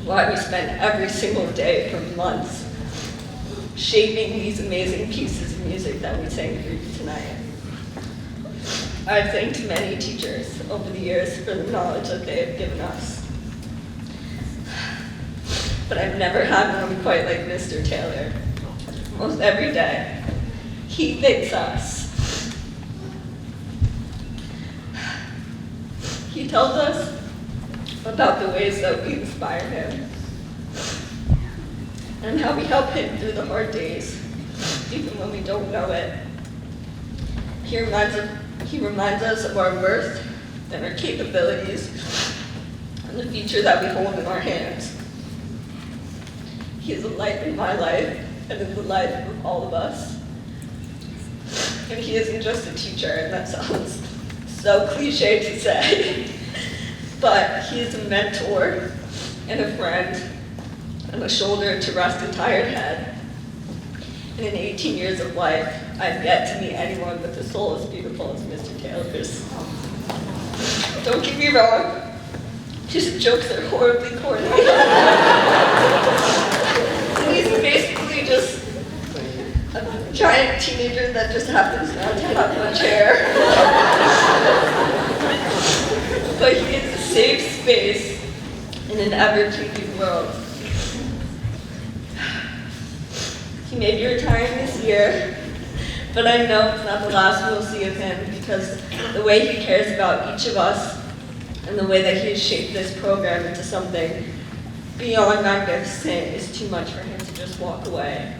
why we spend every single day for months shaping these amazing pieces of music that we sang for you tonight. I've thanked many teachers over the years for the knowledge that they have given us, but I've never had one quite like Mr. Taylor. Almost every day, he thanks us. He tells us about the ways that we inspire him and how we help him through the hard days, even when we don't know it. He reminds us of our worth and our capabilities and the future that we hold in our hands. He is a light in my life and in the life of all of us. And he isn't just a teacher, and that sounds so cliche to say, but he is a mentor and a friend and a shoulder to rest a tired head. And in 18 years of life, I've yet to meet anyone with a soul as beautiful as Mr. Taylor's. Don't get me wrong, his jokes are horribly corny. And he's basically just a giant teenager that just happens not to have much hair. But he is a safe space in an ever-changing world. He may be retiring this year, but I know it's not the last we'll see of him, because the way he cares about each of us and the way that he has shaped this program into something beyond magnificent is too much for him to just walk away.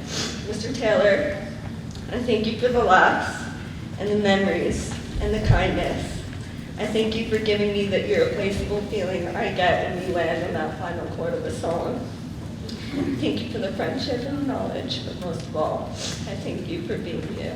Mr. Taylor, I thank you for the laughs and the memories and the kindness. I thank you for giving me the irreplaceable feeling I get when we land on that final chord of a song. Thank you for the friendship and the knowledge, but most of all, I thank you for being you.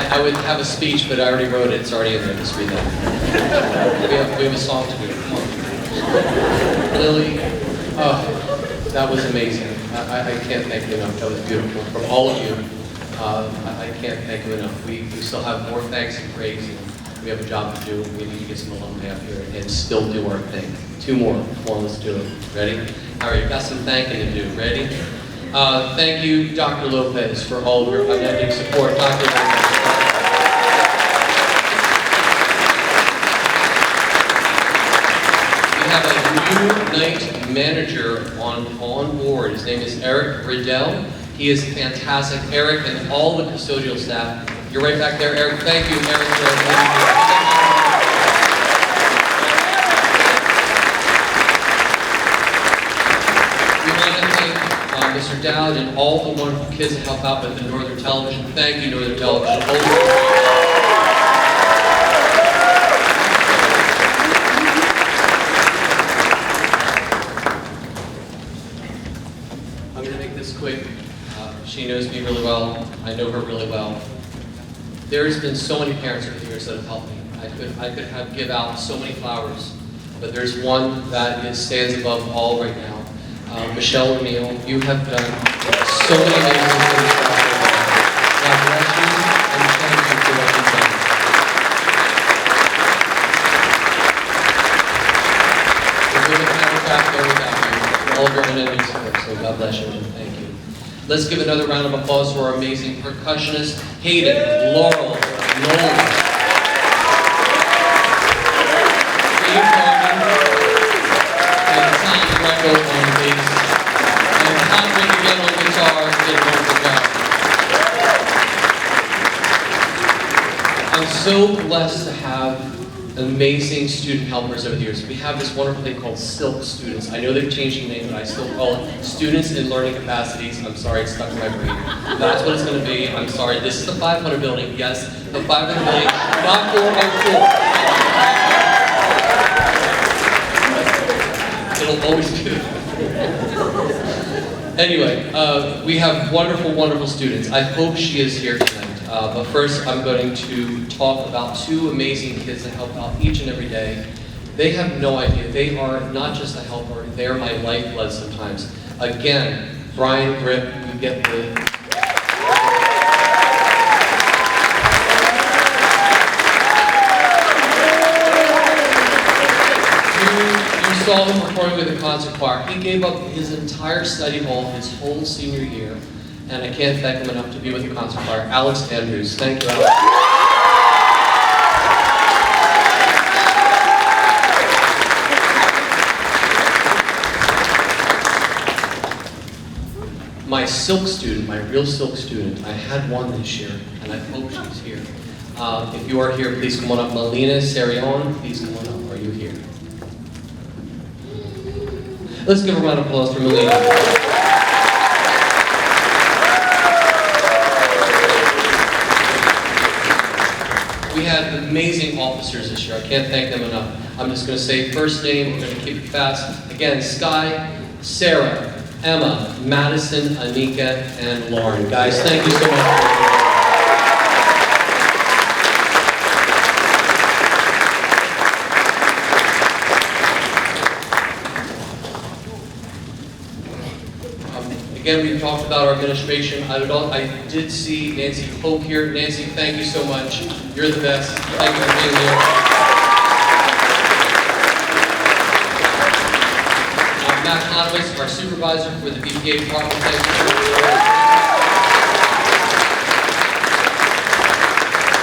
I would have a speech, but I already wrote it. It's already in there. Just read that. We have a song to do. Come on. Lily, oh, that was amazing. I can't thank you enough. That was beautiful. From all of you, I can't thank you enough. We still have more thanks and praise, and we have a job to do. We need to get some alumni up here and still do our thing. 2 more. Come on, let's do it. Ready? All right, got some thanking to do. Ready? Thank you, Dr. Lopez, for all of your unending support. Dr. We have a new night manager on board. His name is Eric Riddell. He is fantastic. Eric and all the custodial staff. You're right back there, Eric. Thank you, Eric, for we want to thank Mr. Dowd and all the wonderful kids that help out with the Northern Television. Thank you, Northern Television. I'm going to make this quick. She knows me really well. I know her really well. There's been so many parents over the years that have helped me. I could have give out so many flowers, but there's one that stands above all right now. Michelle O'Neill, you have done so many amazing things for us. God bless you, and thank you for what you've done. We're going to have a craft there without you. All of your enemies here, so God bless you and thank you. Let's give another round of applause for our amazing percussionist, Hayden, Laurel, Nolan, Steve Norman, and Tom Greco on bass, and Patrick again on guitar, did a wonderful job. I'm so blessed to have amazing student helpers over the years. We have this wonderful thing called Silk students. I know they've changed the name, but I still call it Students in Learning Capacities. I'm sorry, it's stuck in my brain. That's what it's going to be. I'm sorry. This is the 500 building. Yes, the 500 building, not 404. It'll always be. Anyway, we have wonderful, wonderful students. I hope she is here tonight. But first, I'm going to talk about two amazing kids that help out each and every day. They have no idea. They are not just a helper, they are my lifeblood sometimes. Again, Brian Grip, you get the... You saw him performing with the concert choir. He gave up his entire study hall, his whole senior year, and I can't thank him enough to be with the concert choir. Alex Andrews. Thank you, Alex. My silk student, my real silk student, I had one this year, and I hope she's here. If you are here, please come on up. Melina Sarion, please come on up. Are you here? Let's give a round of applause for Melina. We had amazing officers this year. I can't thank them enough. I'm just going to say first name. We're going to keep it fast. Again, Sky, Sarah, Emma, Madison, Anika, and Lauren. Guys, thank you so much. Again, we've talked about our administration. I did see Nancy Hope here. Nancy, thank you so much. You're the best. Thank you for being here. Matt Conway, our supervisor for the BPA department. Thank you.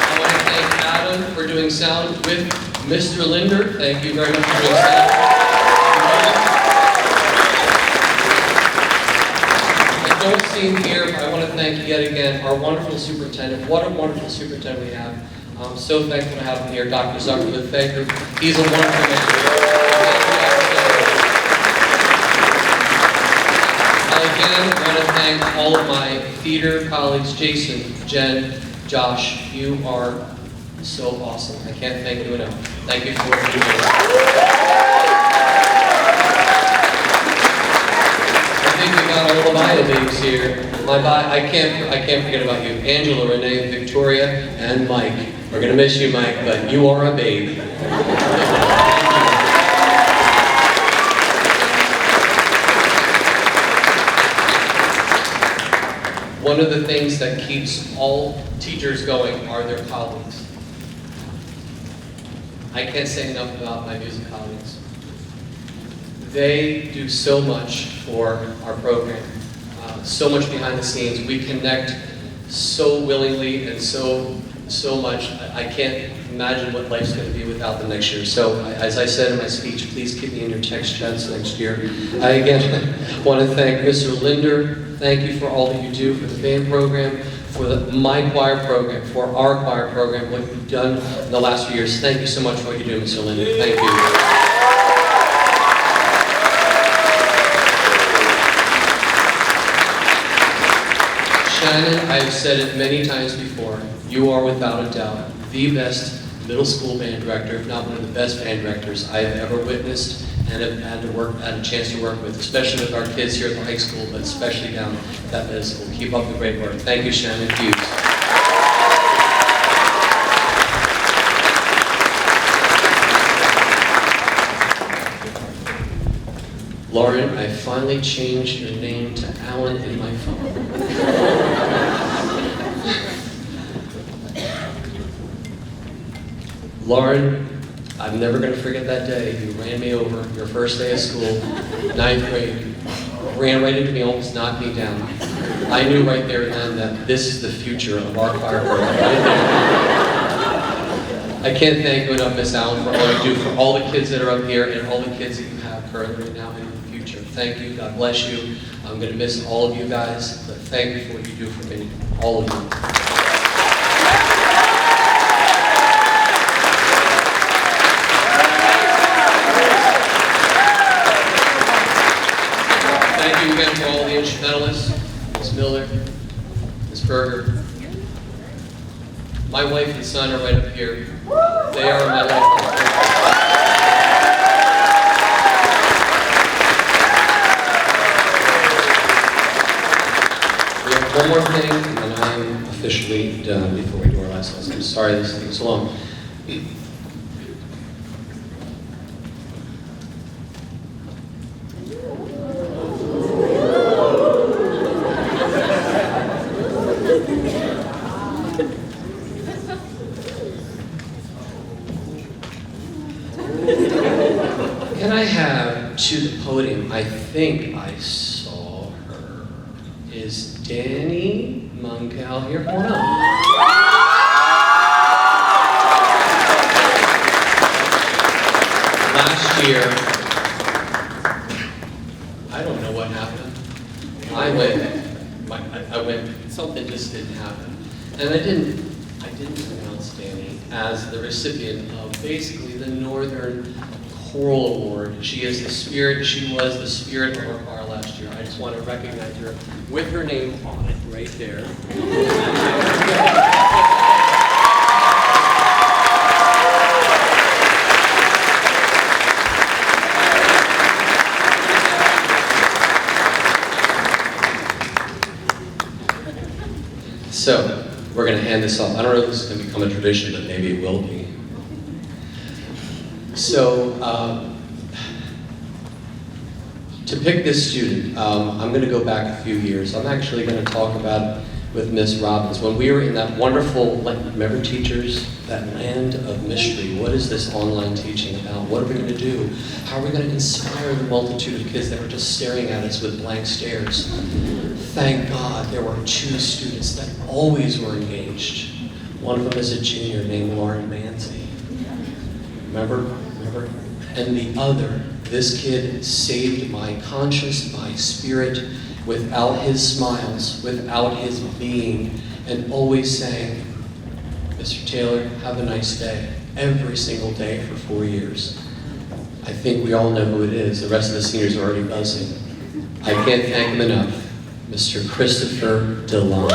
I want to thank Adam for doing sound with Mr. Linder. Thank you very much for doing sound. Don't see him here, but I want to thank yet again our wonderful superintendent. What a wonderful superintendent we have. I'm so thankful to have him here, Dr. Zuckerman. Thank you. He's a wonderful man. Again, I want to thank all of my theater colleagues, Jason, Jen, Josh. You are so awesome. I can't thank you enough. Thank you for what you do. I think we got all the Maya babes here. I can't forget about you. Angela, Renee, Victoria, and Mike. We're going to miss you, Mike, but you are a babe. One of the things that keeps all teachers going are their colleagues. I can't say enough about my music colleagues. They do so much for our program, so much behind the scenes. We connect so willingly and so much. I can't imagine what life's going to be without them next year. So, as I said in my speech, please keep me in your text chats next year. I again want to thank Mr. Linder. Thank you for all that you do for the band program, for my choir program, for our choir program, what you've done in the last few years. Thank you so much for what you do, Mr. Linder. Thank you. Shannon, I've said it many times before, you are without a doubt the best middle school band director, if not one of the best band directors I have ever witnessed and have had a chance to work with, especially with our kids here at the high school, but especially down at that middle school. Keep up the great work. Thank you, Shannon Hughes. Lauren, I finally changed your name to Alan in my phone. Lauren, I'm never going to forget that day. You ran me over, your first day of school, 9th grade. Ran right into me, almost knocked me down. I knew right there and then that this is the future of our choir program. I can't thank you enough, Miss Allen, for all you do for all the kids that are up here and all the kids that you have currently now and in the future. Thank you. God bless you. I'm going to miss all of you guys, but thank you for what you do for me, all of you. Thank you again to all the instrumentalists, Ms. Miller, Ms. Berger. My wife and son are right up here. They are my life. We have one more thing, and then I'm officially done before we do our last lesson. I'm sorry this thing's so long. Can I have to the podium? I think I saw her. Is Danny Muncal here? Hold on. Last year, I don't know what happened. I went, something just didn't happen. And I didn't announce Danny as the recipient of basically the Northern Choral Award. She was the spirit of our choir last year. I just want to recognize her with her name on it right there. So, we're going to hand this off. I don't know if this is going to become a tradition, but maybe it will be. So, to pick this student, I'm going to go back a few years. I'm actually going to talk about it with Miss Robbins. When we were in that wonderful, remember teachers, that land of mystery. What is this online teaching about? What are we going to do? How are we going to inspire the multitude of kids that were just staring at us with blank stares? Thank God there were 2 students that always were engaged. One of them is a junior named Lauren Manzi. Remember? And the other, this kid saved my conscience, my spirit, without his smiles, without his being, and always saying, Mr. Taylor, have a nice day, every single day for 4 years. I think we all know who it is. The rest of the seniors are already buzzing. I can't thank him enough. Mr. Christopher DeLong.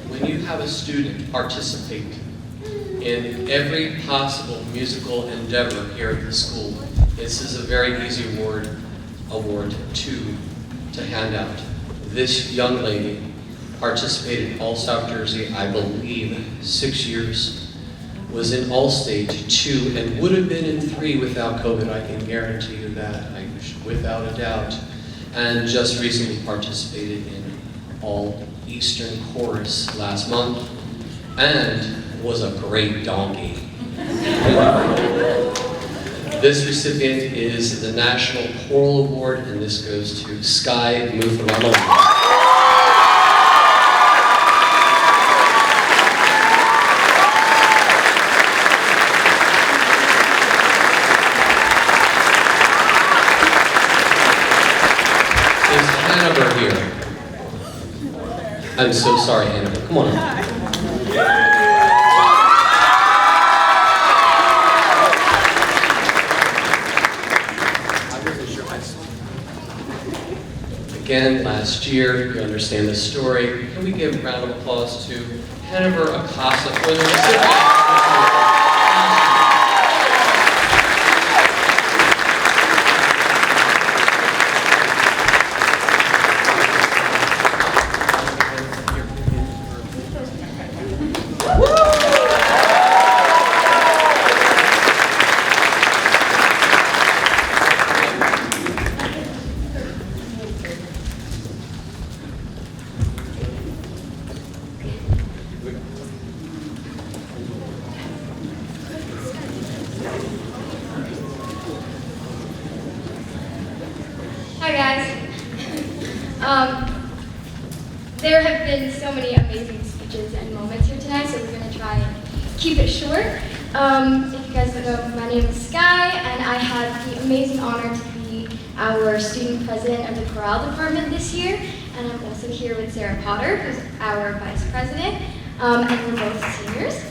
When you have a student participate in every possible musical endeavor here at the school, this is a very easy award to hand out. This young lady participated in All South Jersey, I believe, 6 years, was in All-State 2, and would have been in 3 without COVID. I can guarantee you that, without a doubt. And just recently participated in All-Eastern Chorus last month, and was a great donkey. This recipient is the National Choral Award, and this goes to Sky Mutharama. Is Hannah here? I'm so sorry, Hannah. Come on. again last year. You understand the story. Can we give a round of applause to Jennifer Acosta for the recipient? Hi guys. There have been so many amazing speeches and moments here tonight, so we're going to try and keep it short. If you guys don't know, my name is Sky, and I have the amazing honor to be our student president of the chorale department this year. And I'm also here with Sarah Potter, who's our vice president, and we're both seniors.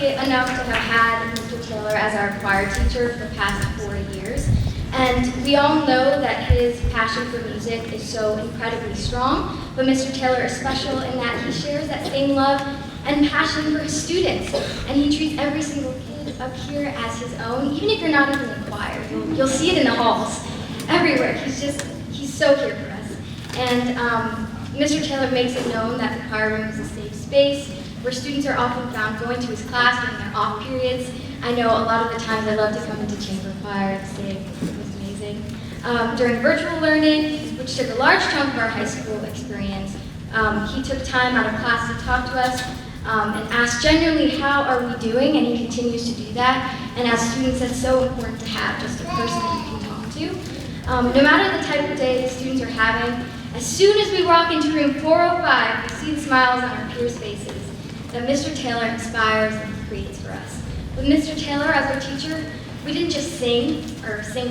Enough to have had Mr. Taylor as our choir teacher for the past 4 years. And we all know that his passion for music is so incredibly strong, but Mr. Taylor is special in that he shares that same love and passion for his students. And he treats every single kid up here as his own, even if you're not even in choir. You'll see it in the halls, everywhere. He's so here for us. And Mr. Taylor makes it known that the choir room is a safe space, where students are often found going to his class during their off periods. I know a lot of the times I love to come into chamber choir and sing. It was amazing. During virtual learning, which took a large chunk of our high school experience, he took time out of class to talk to us and ask genuinely, how are we doing? And he continues to do that. And as students, that's so important to have just a person that you can talk to. No matter the type of day the students are having, as soon as we walk into room 405, we see the smiles on our peers' faces that Mr. Taylor inspires and creates for us. With Mr. Taylor as our teacher, we didn't just sing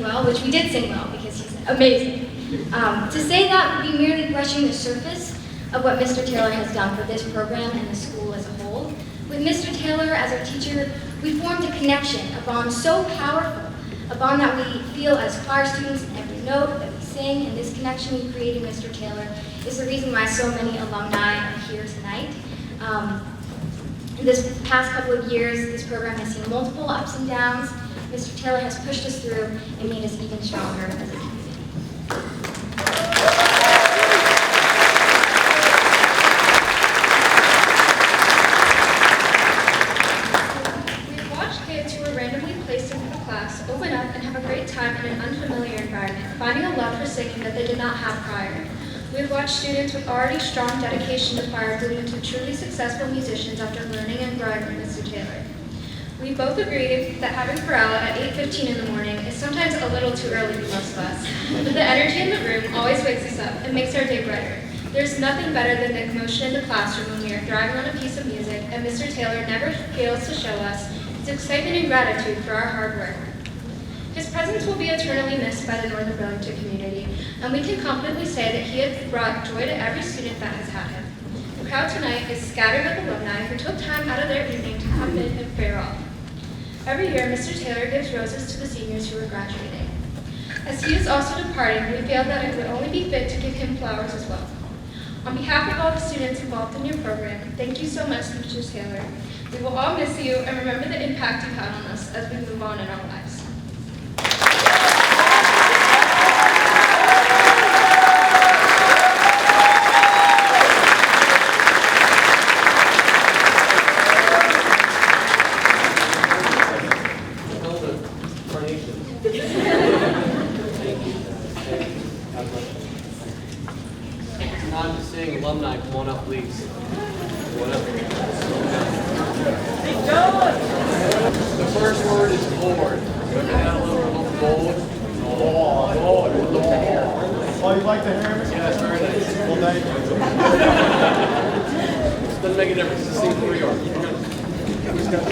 well, which we did sing well because he's amazing. To say that would be merely brushing the surface of what Mr. Taylor has done for this program and the school as a whole. With Mr. Taylor as our teacher, we formed a connection, a bond so powerful, a bond that we feel as choir students in every note that we sing, and this connection we created with Mr. Taylor is the reason why so many alumni are here tonight. In this past couple of years, this program has seen multiple ups and downs. Mr. Taylor has pushed us through and made us even stronger as a community. We've watched kids who were randomly placed into the class open up and have a great time in an unfamiliar environment, finding a love for singing that they did not have prior. We've watched students with already strong dedication to choir grow into truly successful musicians after learning and growing with Mr. Taylor. We both agree that having chorale at 8:15 in the morning is sometimes a little too early for most of us, but the energy in the room always wakes us up and makes our day brighter. There's nothing better than the commotion in the classroom when we are thriving on a piece of music, and Mr. Taylor never fails to show us his excitement and gratitude for our hard work. His presence will be eternally missed by the Northern Burlington community, and we can confidently say that he has brought joy to every student that has had him. The crowd tonight is scattered with alumni who took time out of their evening to come in and farewell. Every year, Mr. Taylor gives roses to the seniors who are graduating. As he is also departing, we feel that it would only be fit to give him flowers as well. On behalf of all the students involved in your program, thank you so much, Mr. Taylor. We will all miss you and remember the impact you had on us as we move on in our lives. Time to sing. Alumni, come on up, please. The first word is Lord. Go down a little Lord. Lord. Oh, you like the hair? Yes, very nice. Well, thank you. Doesn't make a difference. Just sing who you are. Get up.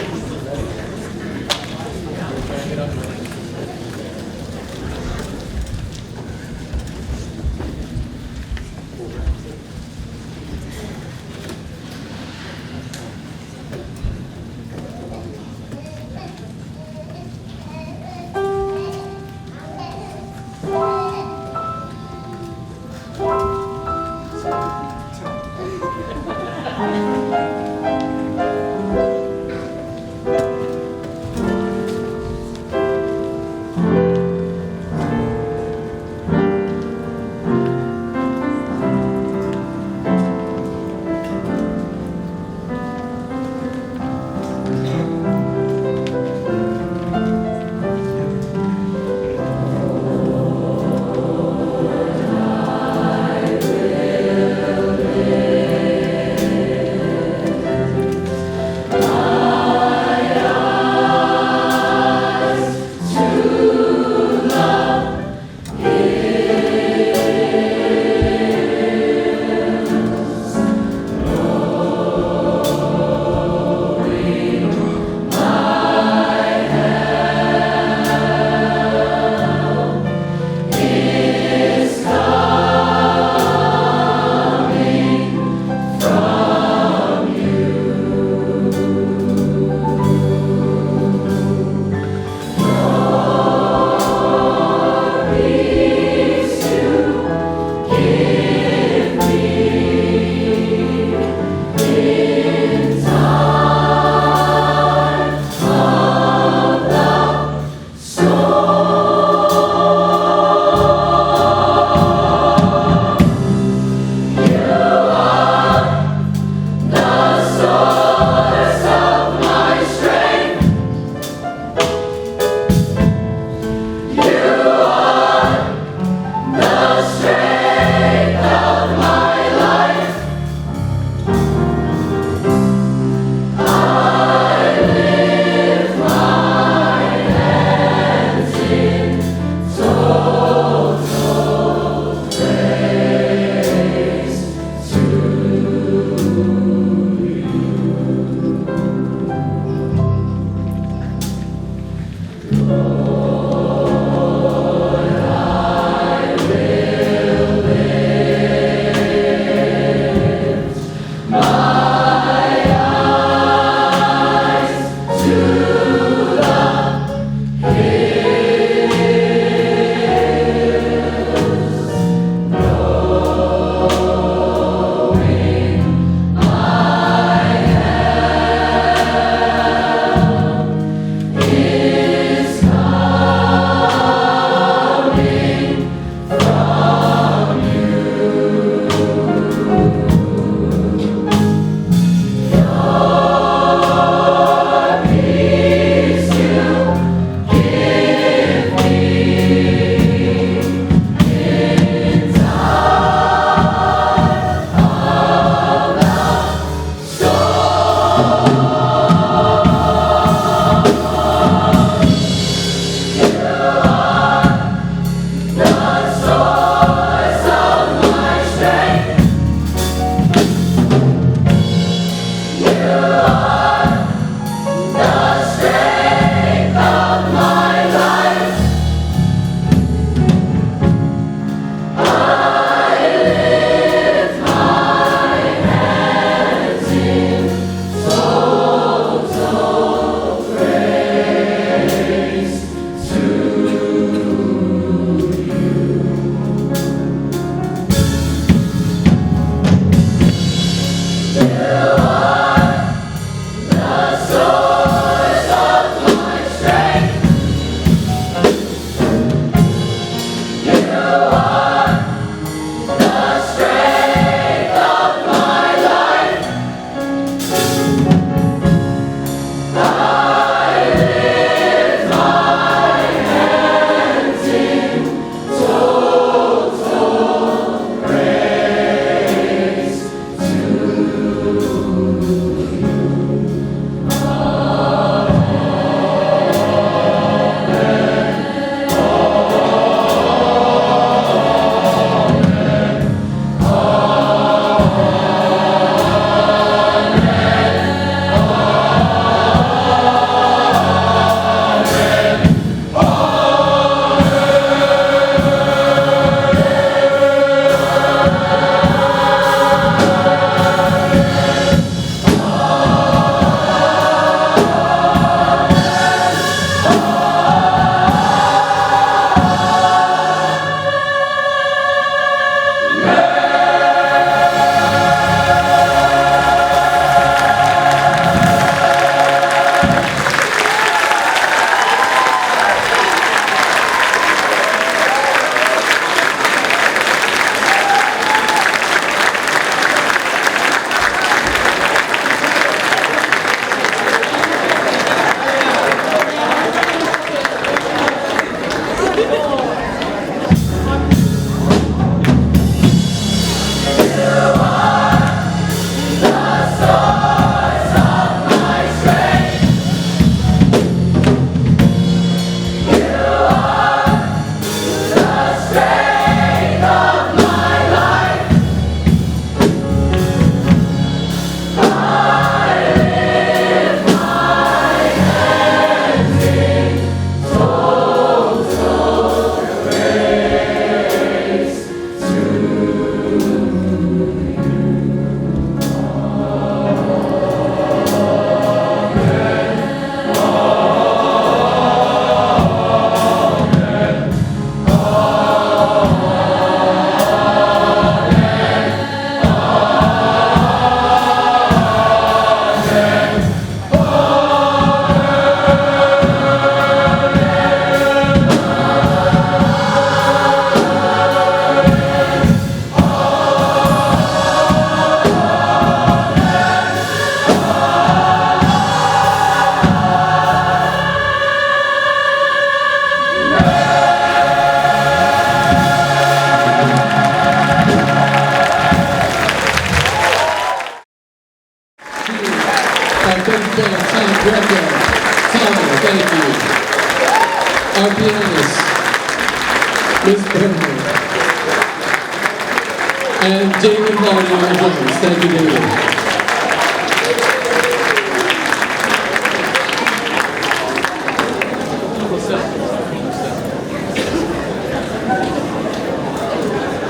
And David Varney on the drums. Thank you, David.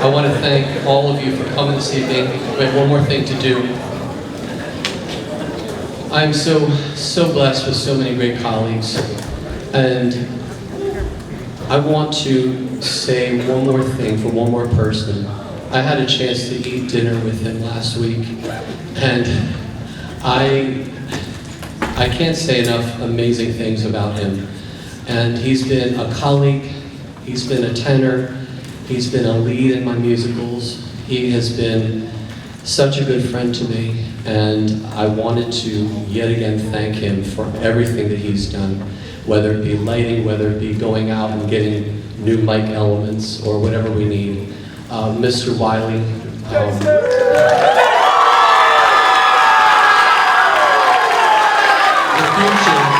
I want to thank all of you for coming this evening. We have one more thing to do. I'm so blessed with so many great colleagues, and I want to say one more thing for one more person. I had a chance to eat dinner with him last week, and I can't say enough amazing things about him. And he's been a colleague, he's been a tenor, he's been a lead in my musicals. He has been such a good friend to me, and I wanted to yet again thank him for everything that he's done, whether it be lighting, whether it be going out and getting new mic elements or whatever we need. Mr. Wiley. The future.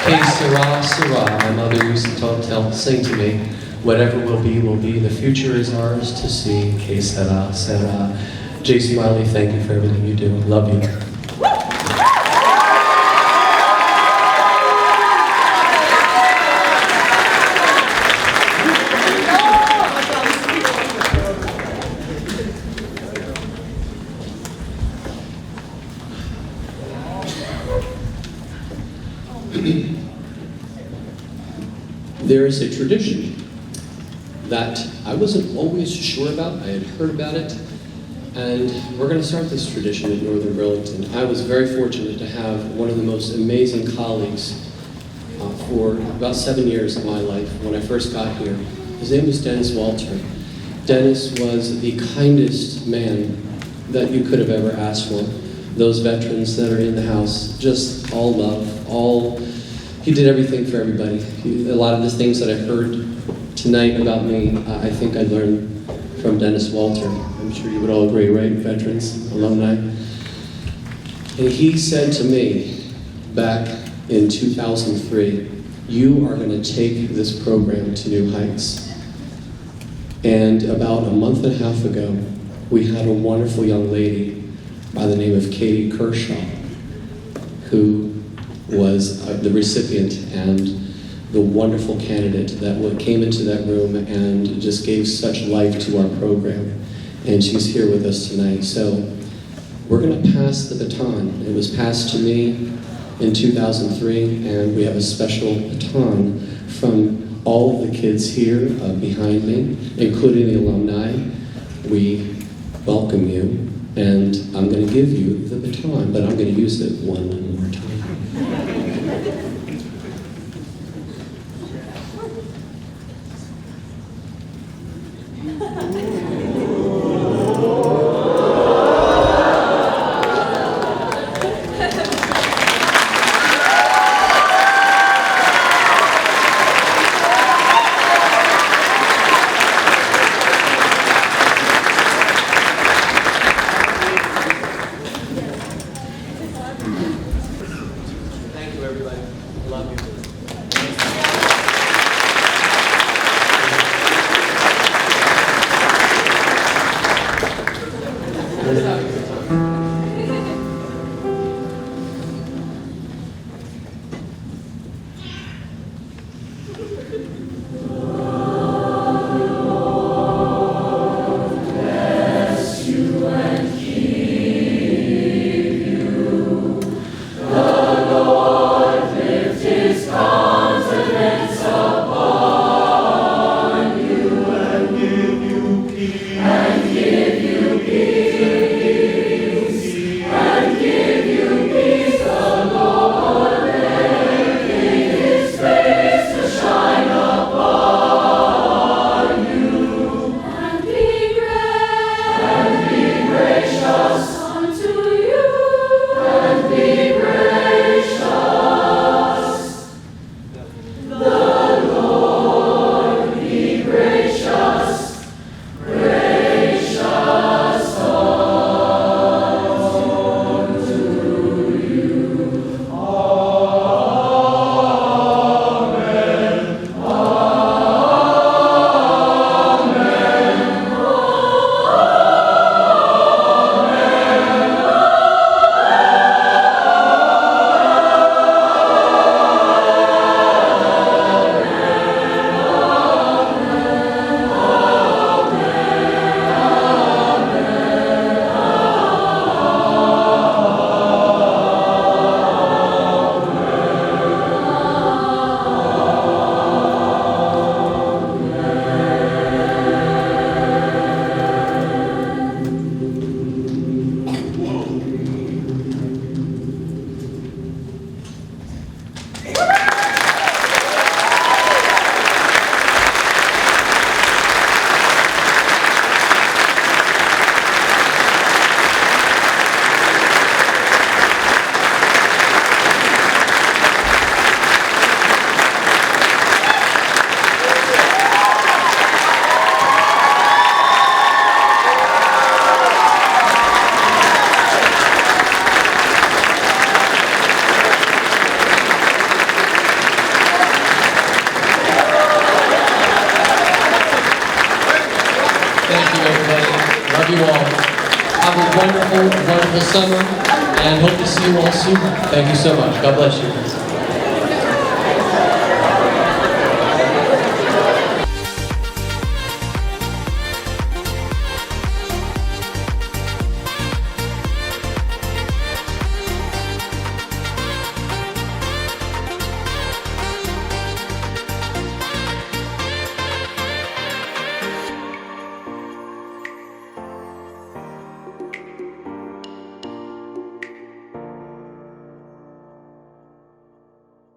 Que sera, sera. My mother used to sing to me, whatever will be, the future is ours to see. Que sera, sera. Jason Wiley, thank you for everything you do. Love you. There is a tradition that I wasn't always sure about. I had heard about it, and we're going to start this tradition in Northern Burlington. I was very fortunate to have one of the most amazing colleagues for about 7 years of my life when I first got here. His name was Dennis Walter. Dennis was the kindest man that you could have ever asked for. Those veterans that are in the house, just all love, he did everything for everybody. A lot of the things that I heard tonight about me, I think I learned from Dennis Walter. I'm sure you would all agree, right? Veterans, alumni. And he said to me back in 2003, you are going to take this program to new heights. And about a month and a half ago, we had a wonderful young lady by the name of Katie Kershaw, who was the recipient and the wonderful candidate that came into that room and just gave such life to our program. And she's here with us tonight. So we're going to pass the baton. It was passed to me in 2003, and we have a special baton from all of the kids here behind me, including the alumni. We welcome you, and I'm going to give you the baton, but I'm going to use it one more time. Thank you, everybody. I love you. Shine upon Love you all. Have a wonderful, wonderful summer, and hope to see you all soon. Thank you so much. God bless you.